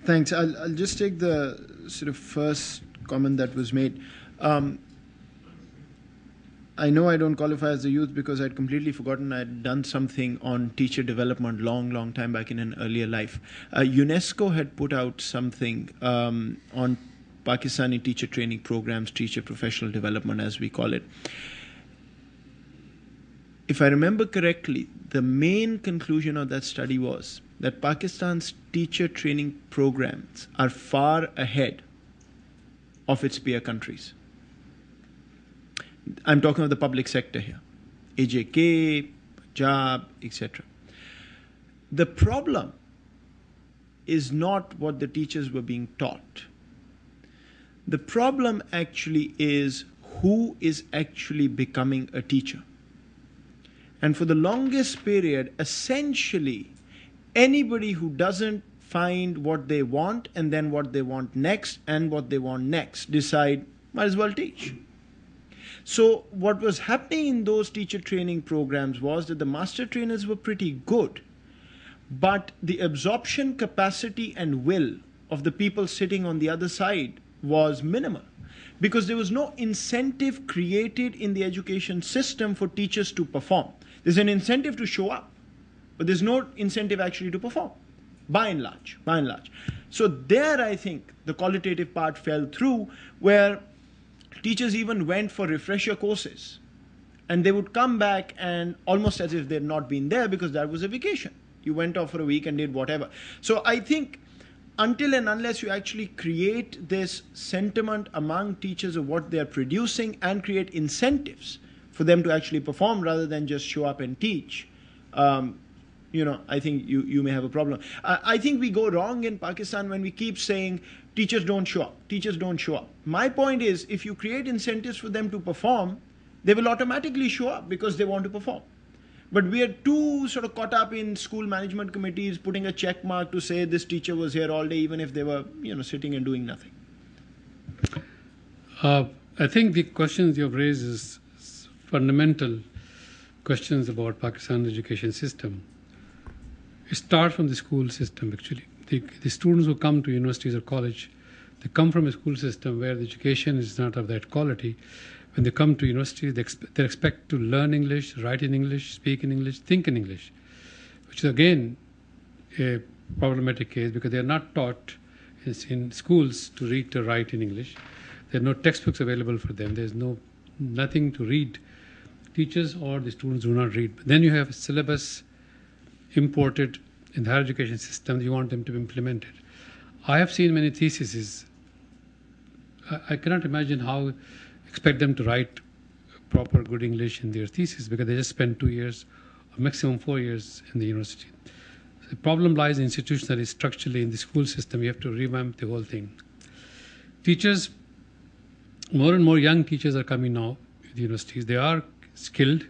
Thanks. I'll just take the sort of first comment that was made. I know I don't qualify as a youth because I'd completely forgotten I'd done something on teacher development long time back in an earlier life. UNESCO had put out something on Pakistani teacher training programs, teacher professional development as we call it. If I remember correctly, the main conclusion of that study was that Pakistan's teacher training programs are far ahead of its peer countries. I'm talking of the public sector here, AJK, Punjab, etc. The problem is not what the teachers were being taught. The problem actually is who is actually becoming a teacher. And for the longest period, essentially, anybody who doesn't find what they want and then what they want next and what they want next decide, might as well teach. So what was happening in those teacher training programs was that the master trainers were pretty good, but the absorption capacity and will of the people sitting on the other side was minimal, because there was no incentive created in the education system for teachers to perform. There's an incentive to show up, but there's no incentive actually to perform, by and large. So there, I think, the qualitative part fell through, where teachers even went for refresher courses, and they would come back and almost as if they'd not been there because that was a vacation. You went off for a week and did whatever. So I think until and unless you actually create this sentiment among teachers of what they're producing and create incentives for them to actually perform rather than just show up and teach, I think you may have a problem. I think we go wrong in Pakistan when we keep saying teachers don't show up, teachers don't show up. My point is, if you create incentives for them to perform, they will automatically show up because they want to perform. But we are too sort of caught up in school management committees putting a check mark to say this teacher was here all day, even if they were sitting and doing nothing. I think the questions you've raised is fundamental questions about Pakistan's education system. It starts from the school system, actually. The students who come to universities or college, they come from a school system where the education is not of that quality. When they come to university, they expect to learn English, write in English, speak in English, think in English, which is again a problematic case because they are not taught in schools to read or write in English. There are no textbooks available for them. There's nothing to read. Teachers or the students do not read. But then you have a syllabus imported in the higher education system. You want them to be implemented. I have seen many theses. I cannot imagine how expect them to write proper good English in their thesis because they just spend 2 years or maximum 4 years in the university. So the problem lies institutionally, structurally in the school system. You have to revamp the whole thing. Teachers, more and more young teachers are coming now to the universities. They are skilled,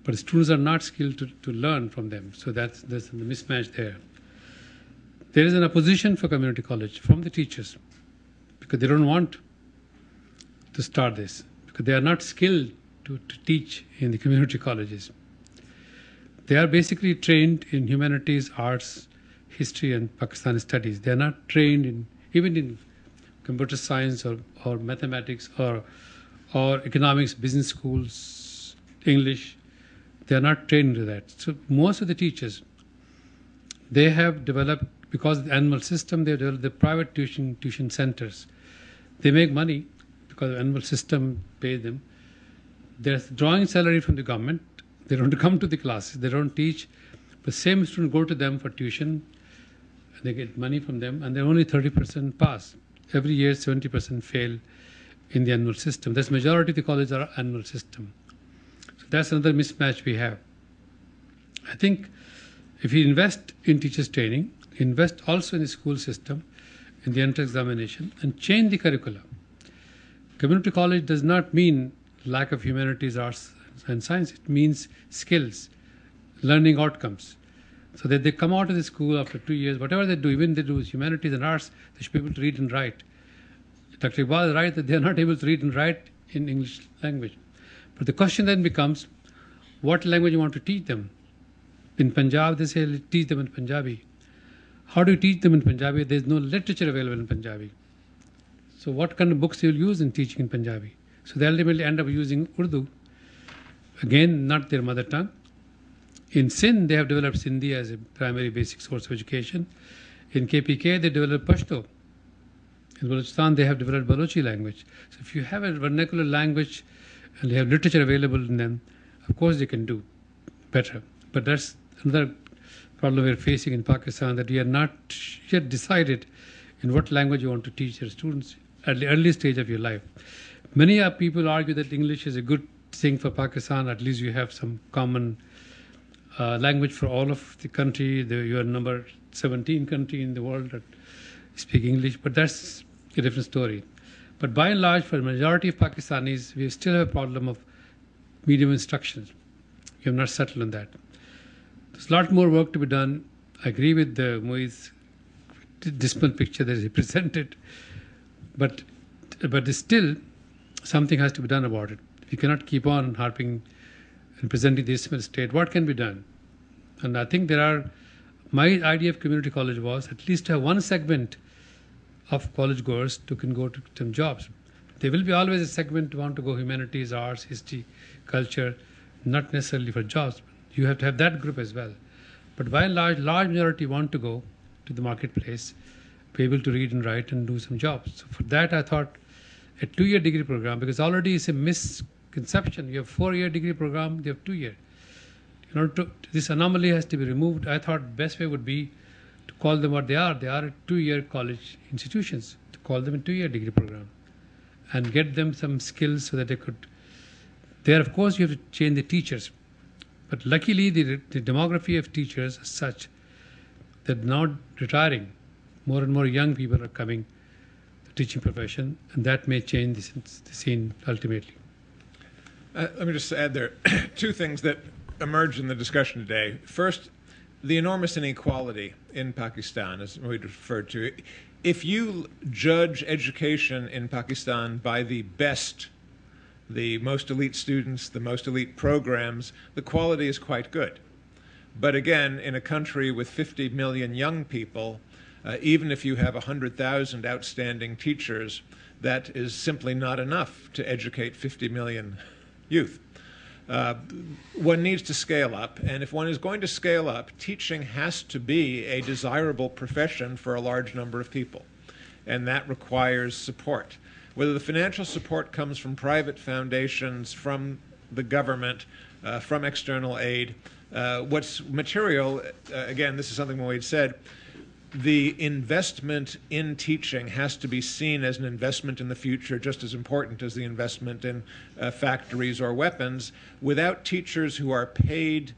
but students are not skilled to learn from them. So there's the mismatch there. There is an opposition for community college from the teachers because they don't want to start this because they are not skilled to teach in the community colleges. They are basically trained in humanities, arts, history, and Pakistani studies. They are not trained even in computer science or mathematics or economics, business schools, English. They are not trained to that. So most of the teachers, they have developed, because of the annual system, they have developed the private tuition centers. They make money because the annual system pays them. They're drawing salary from the government. They don't come to the classes. They don't teach. The same students go to them for tuition. They get money from them, and they're only 30% pass. Every year, 70% fail in the annual system. That's majority of the colleges are annual system. So that's another mismatch we have. I think if you invest in teachers training, invest also in the school system, in the entrance examination, and change the curricula. Community college does not mean lack of humanities, arts, and science. It means skills, learning outcomes. So that they come out of the school after 2 years, whatever they do, even they do humanities and arts, they should be able to read and write. Dr. Iqbal is right that they are not able to read and write in English language. But the question then becomes, what language you want to teach them? In Punjab, they say, teach them in Punjabi. How do you teach them in Punjabi? There is no literature available in Punjabi. So what kind of books you will use in teaching in Punjabi? So they ultimately end up using Urdu. Again, not their mother tongue. In Sindh, they have developed Sindhi as a primary basic source of education. In KPK, they developed Pashto. In Balochistan, they have developed Balochi language. So if you have a vernacular language and they have literature available in them, of course they can do better. But that's another problem we're facing in Pakistan, that we are not yet decided in what language you want to teach your students at the early stage of your life. Many people argue that English is a good thing for Pakistan. At least you have some common language for all of the country. You are number 17 country in the world that speak English, but that's a different story. But by and large, for the majority of Pakistanis, we still have a problem of medium instruction. We have not settled on that. There's a lot more work to be done. I agree with Moi's dismal picture that he presented, but still something has to be done about it. We cannot keep on harping and presenting the dismal state. What can be done? And I think my idea of community college was at least to have one segment of college goers who can go to some jobs. There will be always a segment who want to go humanities, arts, history, culture, not necessarily for jobs. You have to have that group as well. But by and large majority want to go to the marketplace, be able to read and write and do some jobs. So for that, I thought a 2-year degree program, because already it's a misconception. You have 4-year degree program, you have 2-year. In order to, this anomaly has to be removed. I thought the best way would be to call them what they are. They are 2-year college institutions. To call them a 2-year degree program and get them some skills so that they could. There, of course, you have to change the teachers. But luckily, the demography of teachers is such that now retiring, more and more young people are coming to the teaching profession, and that may change the scene ultimately. Let me just add there two things that emerged in the discussion today. First, the enormous inequality in Pakistan, as we referred to. If you judge education in Pakistan by the best, the most elite students, the most elite programs, the quality is quite good. But again, in a country with 50 million young people, even if you have 100,000 outstanding teachers, that is simply not enough to educate 50 million youth. One needs to scale up, and if one is going to scale up, teaching has to be a desirable profession for a large number of people, and that requires support. Whether the financial support comes from private foundations, from the government, from external aid, what's material, again, this is something Moeed said, the investment in teaching has to be seen as an investment in the future, just as important as the investment in factories or weapons. Without teachers who are paid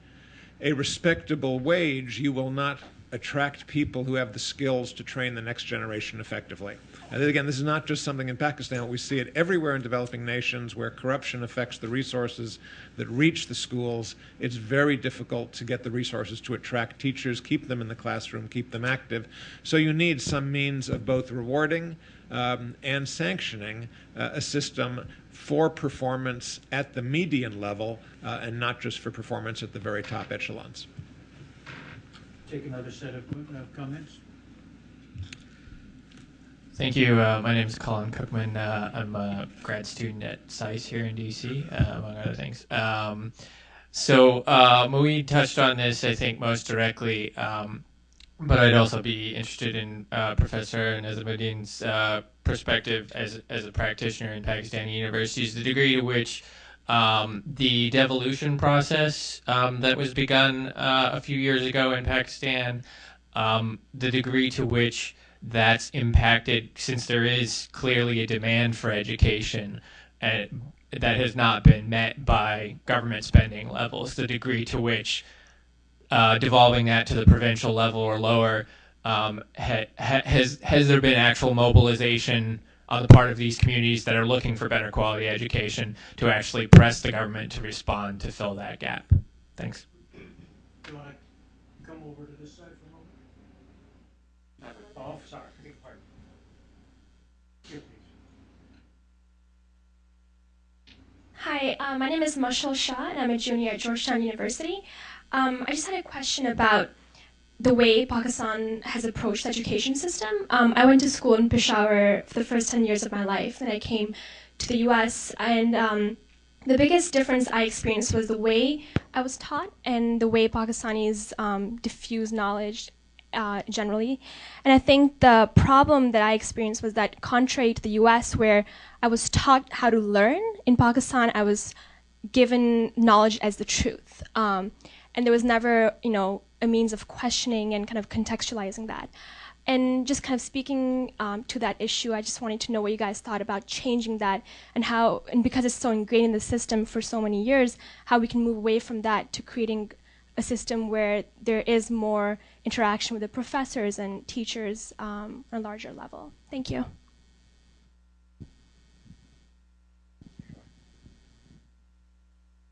a respectable wage, you will not attract people who have the skills to train the next generation effectively. And again, this is not just something in Pakistan. We see it everywhere in developing nations where corruption affects the resources that reach the schools. It's very difficult to get the resources to attract teachers, keep them in the classroom, keep them active. So you need some means of both rewarding and sanctioning a system for performance at the median level and not just for performance at the very top echelons. Take another set of comments. Thank you. My name is Colin Cookman. I'm a grad student at SAIS here in DC, among other things. So Moeed touched on this, I think, most directly, but I'd also be interested in Professor Nizamuddin's perspective as a practitioner in Pakistani universities, the degree to which the devolution process that was begun a few years ago in Pakistan, the degree to which that's impacted, since there is clearly a demand for education that has not been met by government spending levels, the degree to which devolving that to the provincial level or lower, has there been actual mobilization on the part of these communities that are looking for better quality education to actually press the government to respond to fill that gap? Thanks. Do you want to come over to this side for a moment? Oh, sorry. Beg your pardon. Here, please. Hi, my name is Mashal Shah, and I'm a junior at Georgetown University. I just had a question about the way Pakistan has approached the education system. I went to school in Peshawar for the first 10 years of my life, then I came to the US, and the biggest difference I experienced was the way I was taught and the way Pakistanis diffuse knowledge generally. And I think the problem that I experienced was that, contrary to the US, where I was taught how to learn, in Pakistan I was given knowledge as the truth. And there was never, a means of questioning and kind of contextualizing that. And just kind of speaking to that issue, I just wanted to know what you guys thought about changing that, and how, and because it's so ingrained in the system for so many years, how we can move away from that to creating a system where there is more interaction with the professors and teachers on a larger level. Thank you.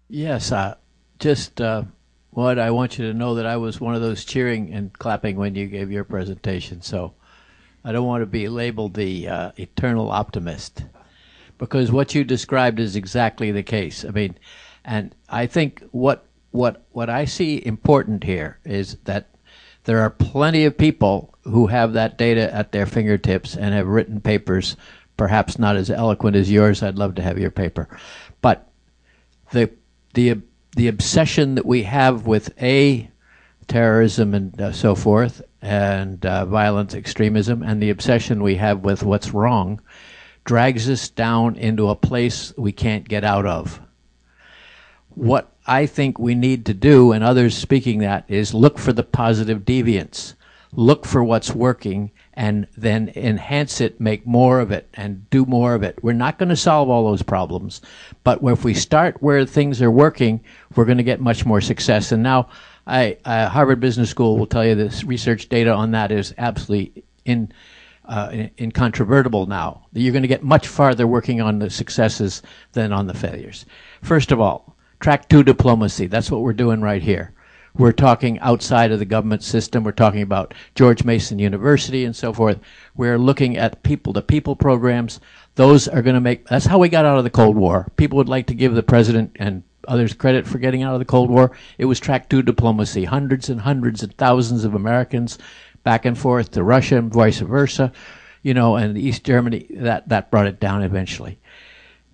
Yes, just what I want you to know that I was one of those cheering and clapping when you gave your presentation. So I don't want to be labeled the eternal optimist, because what you described is exactly the case. I mean, and I think what I see important here is that there are plenty of people who have that data at their fingertips and have written papers, perhaps not as eloquent as yours. I'd love to have your paper, but the obsession that we have with terrorism and so forth, and violent extremism, and the obsession we have with what's wrong, drags us down into a place we can't get out of. What I think we need to do, and others speaking that, is look for the positive deviance. Look for what's working and then enhance it, make more of it, and do more of it. We're not going to solve all those problems, but if we start where things are working, we're going to get much more success. And now, Harvard Business School will tell you this research data on that is absolutely incontrovertible now. You're going to get much farther working on the successes than on the failures. First of all, track 2 diplomacy. That's what we're doing right here. We're talking outside of the government system. We're talking about George Mason University and so forth. We're looking at people-to-people programs. Those are going to make, that's how we got out of the Cold War. People would like to give the president and others credit for getting out of the Cold War. It was track 2 diplomacy. Hundreds and hundreds and thousands of Americans back and forth to Russia and vice versa, and East Germany, that brought it down eventually.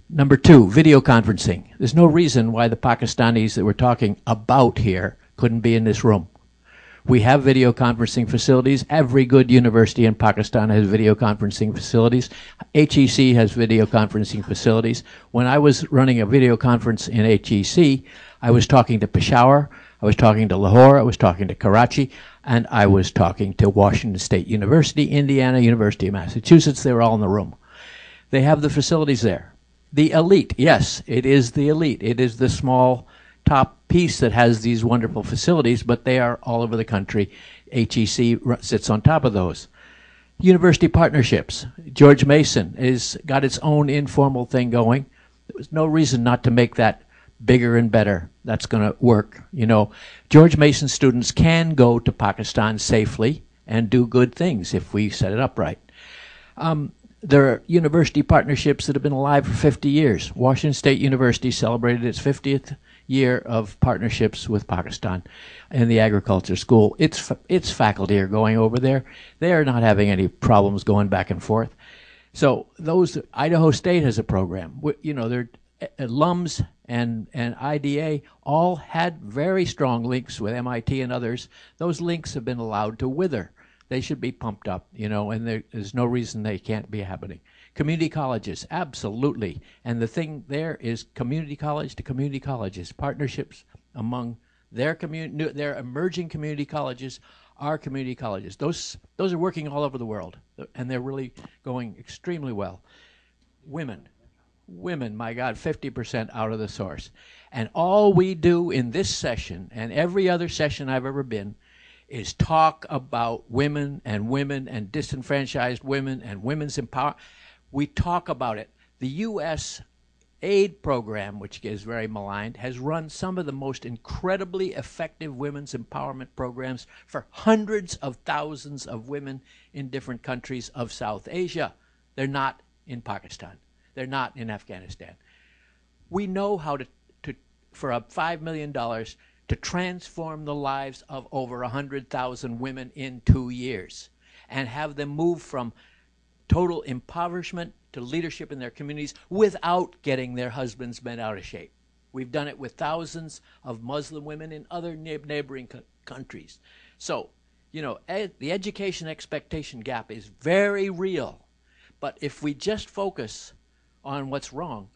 Number 2, video conferencing. There's no reason why the Pakistanis that we're talking about here couldn't be in this room. We have video conferencing facilities. Every good university in Pakistan has video conferencing facilities. HEC has video conferencing facilities. When I was running a video conference in HEC, I was talking to Peshawar, I was talking to Lahore, I was talking to Karachi, and I was talking to Washington State University, Indiana, University of Massachusetts. They were all in the room. They have the facilities there. The elite, yes, it is the elite. It is the small top piece that has these wonderful facilities, but they are all over the country. HEC sits on top of those. University partnerships. George Mason has got its own informal thing going. There was no reason not to make that bigger and better. That's going to work. George Mason students can go to Pakistan safely and do good things if we set it up right. There are university partnerships that have been alive for 50 years. Washington State University celebrated its 50th year of partnerships with Pakistan in the agriculture school. Its faculty are going over there. They are not having any problems going back and forth. So Idaho State has a program. LUMS and IDA all had very strong links with MIT and others. Those links have been allowed to wither. They should be pumped up, and there's no reason they can't be happening. Community colleges, absolutely. And the thing there is community college to community colleges, partnerships among their emerging community colleges, our community colleges. Those are working all over the world, and they're really going extremely well. Women, my God, 50% out of the source. And all we do in this session and every other session I've ever been is talk about women and disenfranchised women and women's empowerment. We talk about it. The U.S. aid program, which is very maligned, has run some of the most incredibly effective women's empowerment programs for hundreds of thousands of women in different countries of South Asia. They're not in Pakistan. They're not in Afghanistan. We know how to for $5 million, to transform the lives of over 100,000 women in 2 years and have them move from total impoverishment to leadership in their communities without getting their husbands bent out of shape. We've done it with thousands of Muslim women in other neighboring countries. So, the education expectation gap is very real. But if we just focus on what's wrong,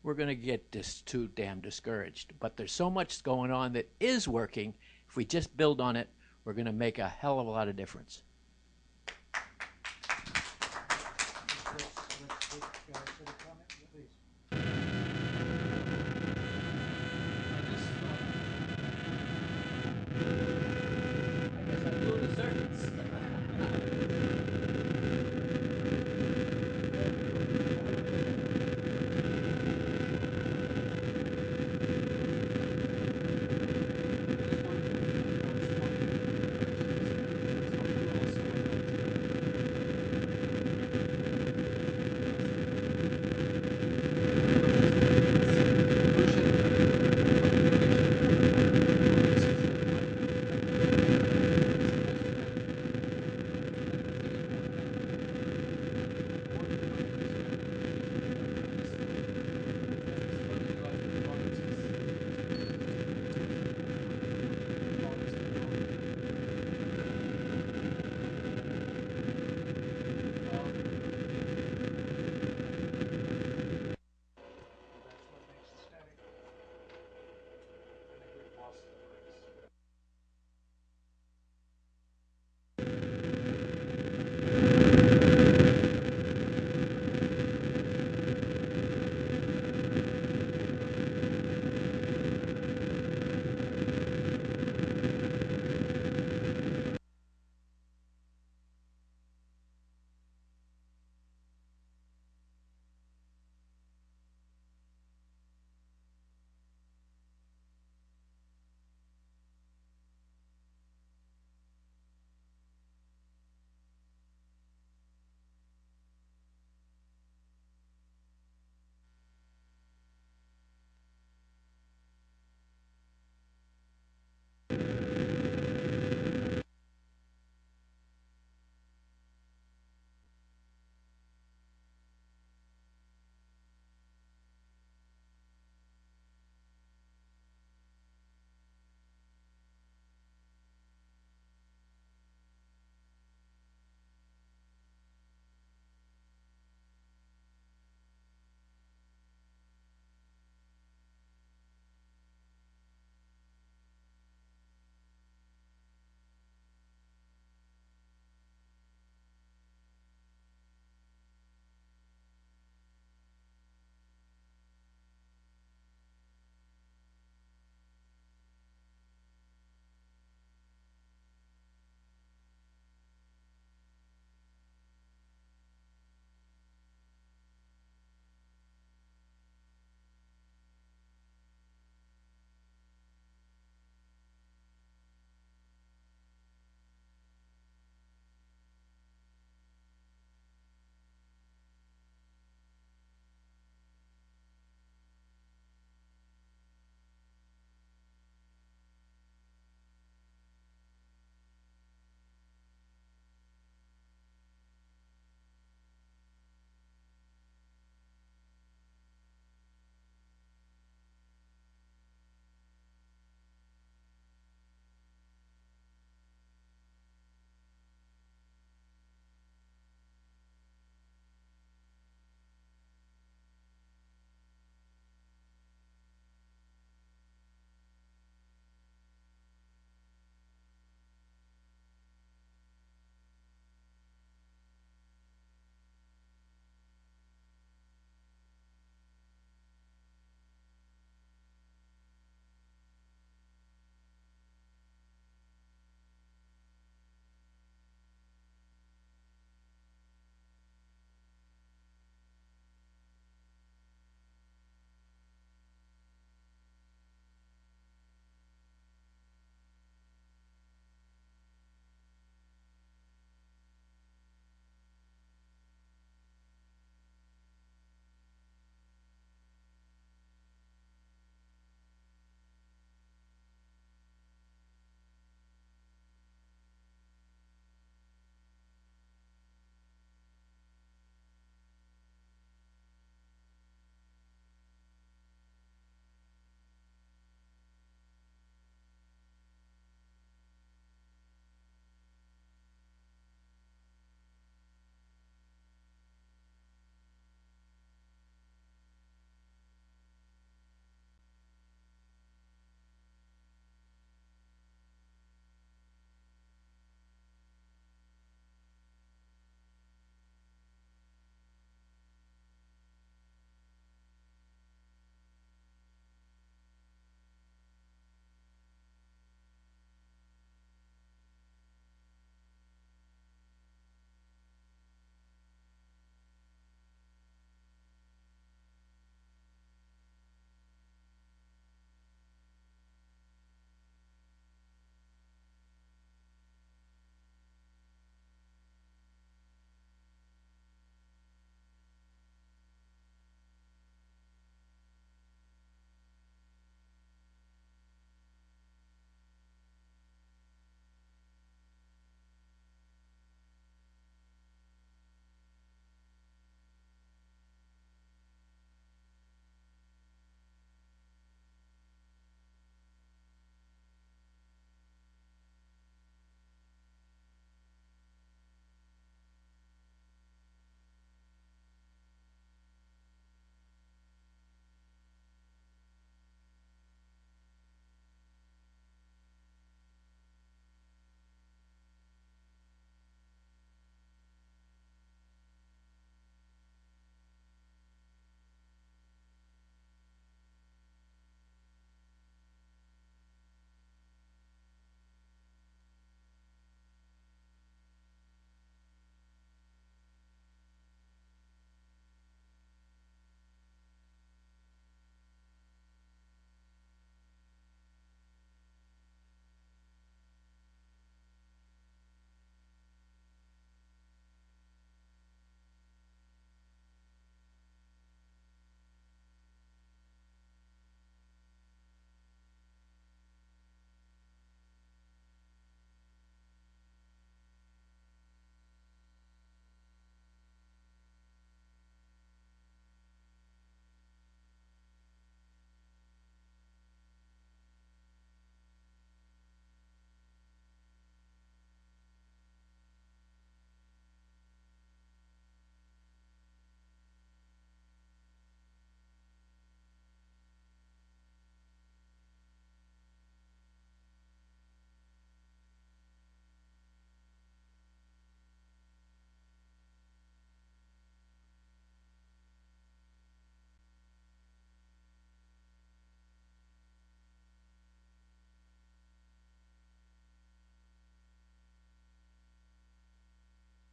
we're going to get too damn discouraged. But there's so much going on that is working. If we just build on it, we're going to make a hell of a lot of difference.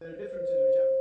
There are differences which have.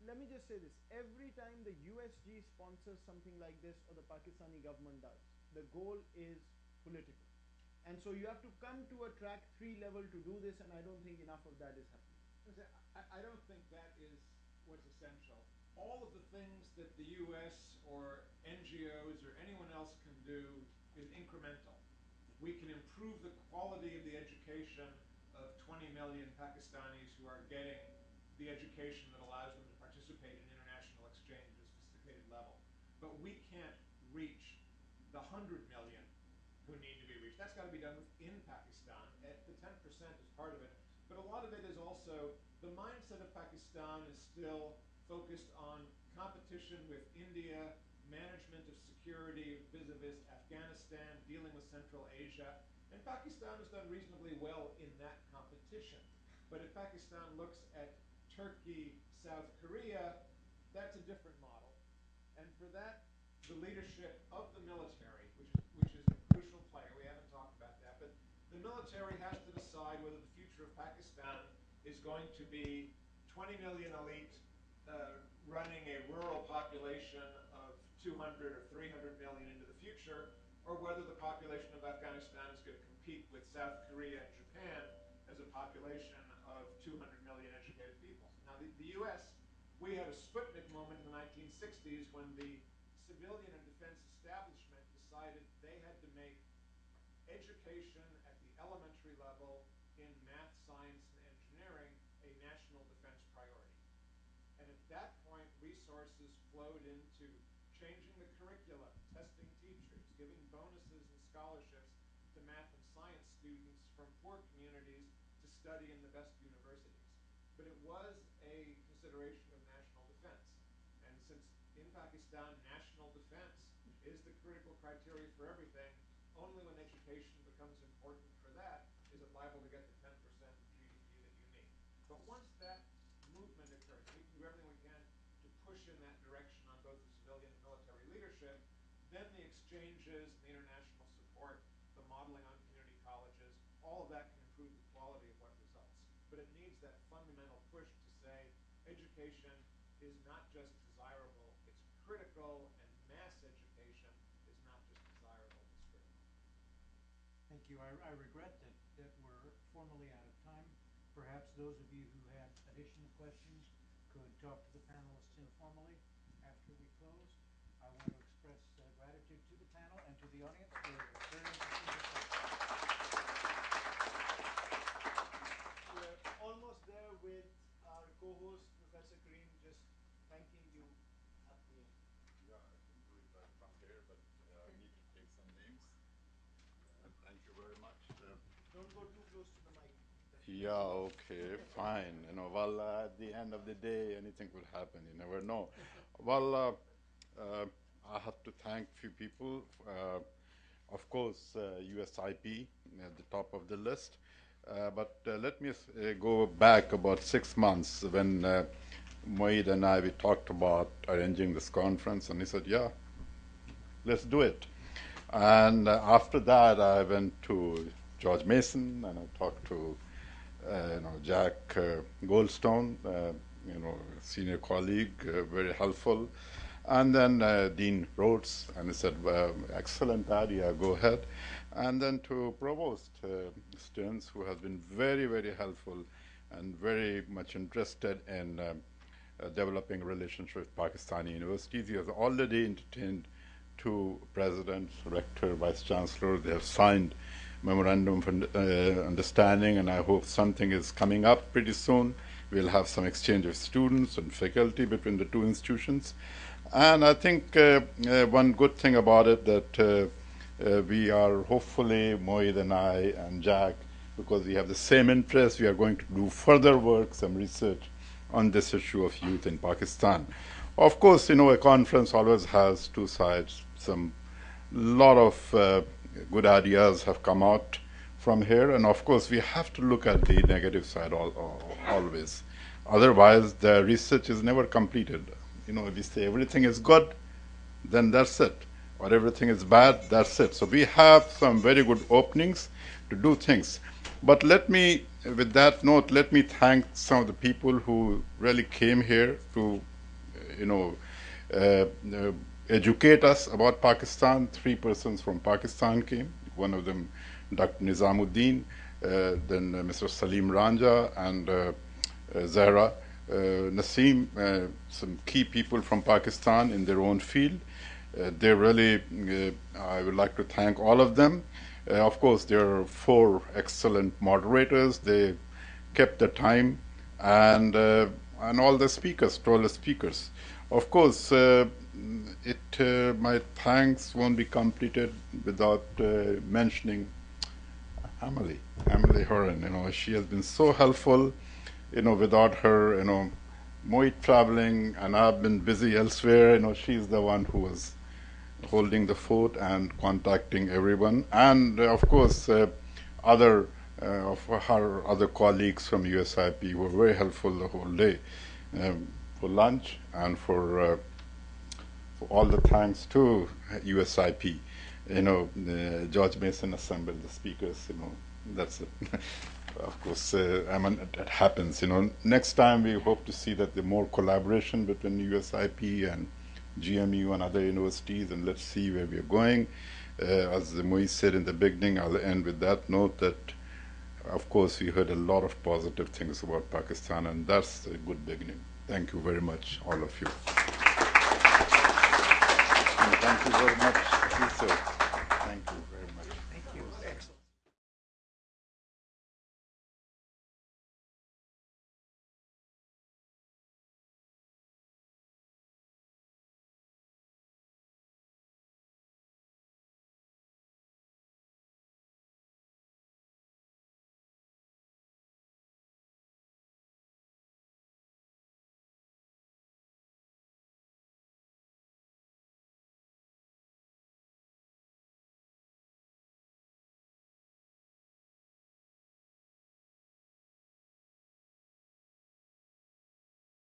Let me just say this. Every time the USG sponsors something like this or the Pakistani government does, the goal is political. And so you have to come to a track 3 level to do this, and I don't think enough of that is happening. I don't think that is what's essential. All of the things that the US or NGOs or anyone else can do is incremental. We can improve the quality of the education of 20 million Pakistanis who are getting the education that allows them to participate in international exchange at a sophisticated level. But we can't reach the 100 million who need to be reached. That's got to be done within Pakistan. The 10% is part of it. But a lot of it is also, the mindset of Pakistan is still focused on competition with India, management of security vis-a-vis Afghanistan, dealing with Central Asia. And Pakistan has done reasonably well in that competition. But if Pakistan looks at Turkey, South Korea, that's a different model. And for that, the leadership of the military, which is a crucial player, we haven't talked about that, but the military has to decide whether the future of Pakistan is going to be 20 million elite running a rural population of 200 or 300 million into the future, or whether the population of Afghanistan is going to compete with South Korea and Japan as a population of 200 million educated people. Now, the US, we had a Sputnik moment in the 1960s when the civilian and defense establishment decided they had to make education at the elementary level in math, science, and engineering a national defense priority. And at that point, resources flowed into changing the curriculum, testing teachers, giving bonuses and scholarships to math and science students from poor communities to study in the best universities. But it was a consideration of national defense. And since in Pakistan, national defense is the critical criteria for everything, only when education becomes important for that is it liable to get the 10% of GDP that you need. But once that movement occurs, we can do everything we can to push in that direction on both the civilian and military leadership, then the exchanges and the international support but it needs that fundamental push to say education is not just desirable, it's critical, and mass education is not just desirable, it's critical. Thank you. I regret that we're formally out of time. Perhaps those of you who had additional questions could talk to the panelists informally after we close. I want to express gratitude to the panel and to the audience for a very interesting discussion. We're almost there with our co-host, Professor Karim, just thanking you at the end. Yeah, I can do it right from here, but I need to take some names. Thank you very much. Don't go too close to the mic. Yeah, okay, fine. Well, at the end of the day, anything could happen. You never know. Well, I have to thank few people. Of course, USIP at the top of the list. But let me go back about 6 months when Moeed and we talked about arranging this conference, and he said, yeah, let's do it. And after that, I went to George Mason, and I talked to Jack Goldstone, senior colleague, very helpful. And then Dean Rhodes, and he said, well, excellent idea, go ahead. And then to Provost Stearns, who has been very, very helpful and very much interested in developing relations with Pakistani universities. He has already entertained 2 presidents, rector, vice chancellor. They have signed memorandum of understanding, and I hope something is coming up pretty soon. We'll have some exchange of students and faculty between the 2 institutions. And I think one good thing about it that we are hopefully, Moeed and I and Jack, because we have the same interests, we are going to do further work, some research on this issue of youth in Pakistan. Of course, a conference always has 2 sides. Some lot of good ideas have come out from here, and of course we have to look at the negative side always. Otherwise, the research is never completed. If we say everything is good, then that's it. Or everything is bad, that's it. So we have some very good openings to do things. But with that note, let me thank some of the people who really came here to, educate us about Pakistan. 3 persons from Pakistan came. One of them, Dr. Nizamuddin, then Mr. Salim Ranja, and Zahra Nasim, some key people from Pakistan in their own field. They really, I would like to thank all of them. Of course, there are 4 excellent moderators. They kept the time, and all the speakers, 12 speakers. Of course, my thanks won't be completed without mentioning Emily Horan. She has been so helpful. Without her, Moeed traveling, and I've been busy elsewhere. She's the one who was holding the fort and contacting everyone. And of course, other of her other colleagues from USIP were very helpful the whole day for lunch and for all the thanks to USIP. George Mason assembled the speakers. That's it. Of course, it happens. Next time we hope to see that there's more collaboration between USIP and GMU and other universities, and let's see where we're going. As Moeed said in the beginning, I'll end with that note that, of course, we heard a lot of positive things about Pakistan, and that's a good beginning. Thank you very much, all of you. And thank you very much, Lisa.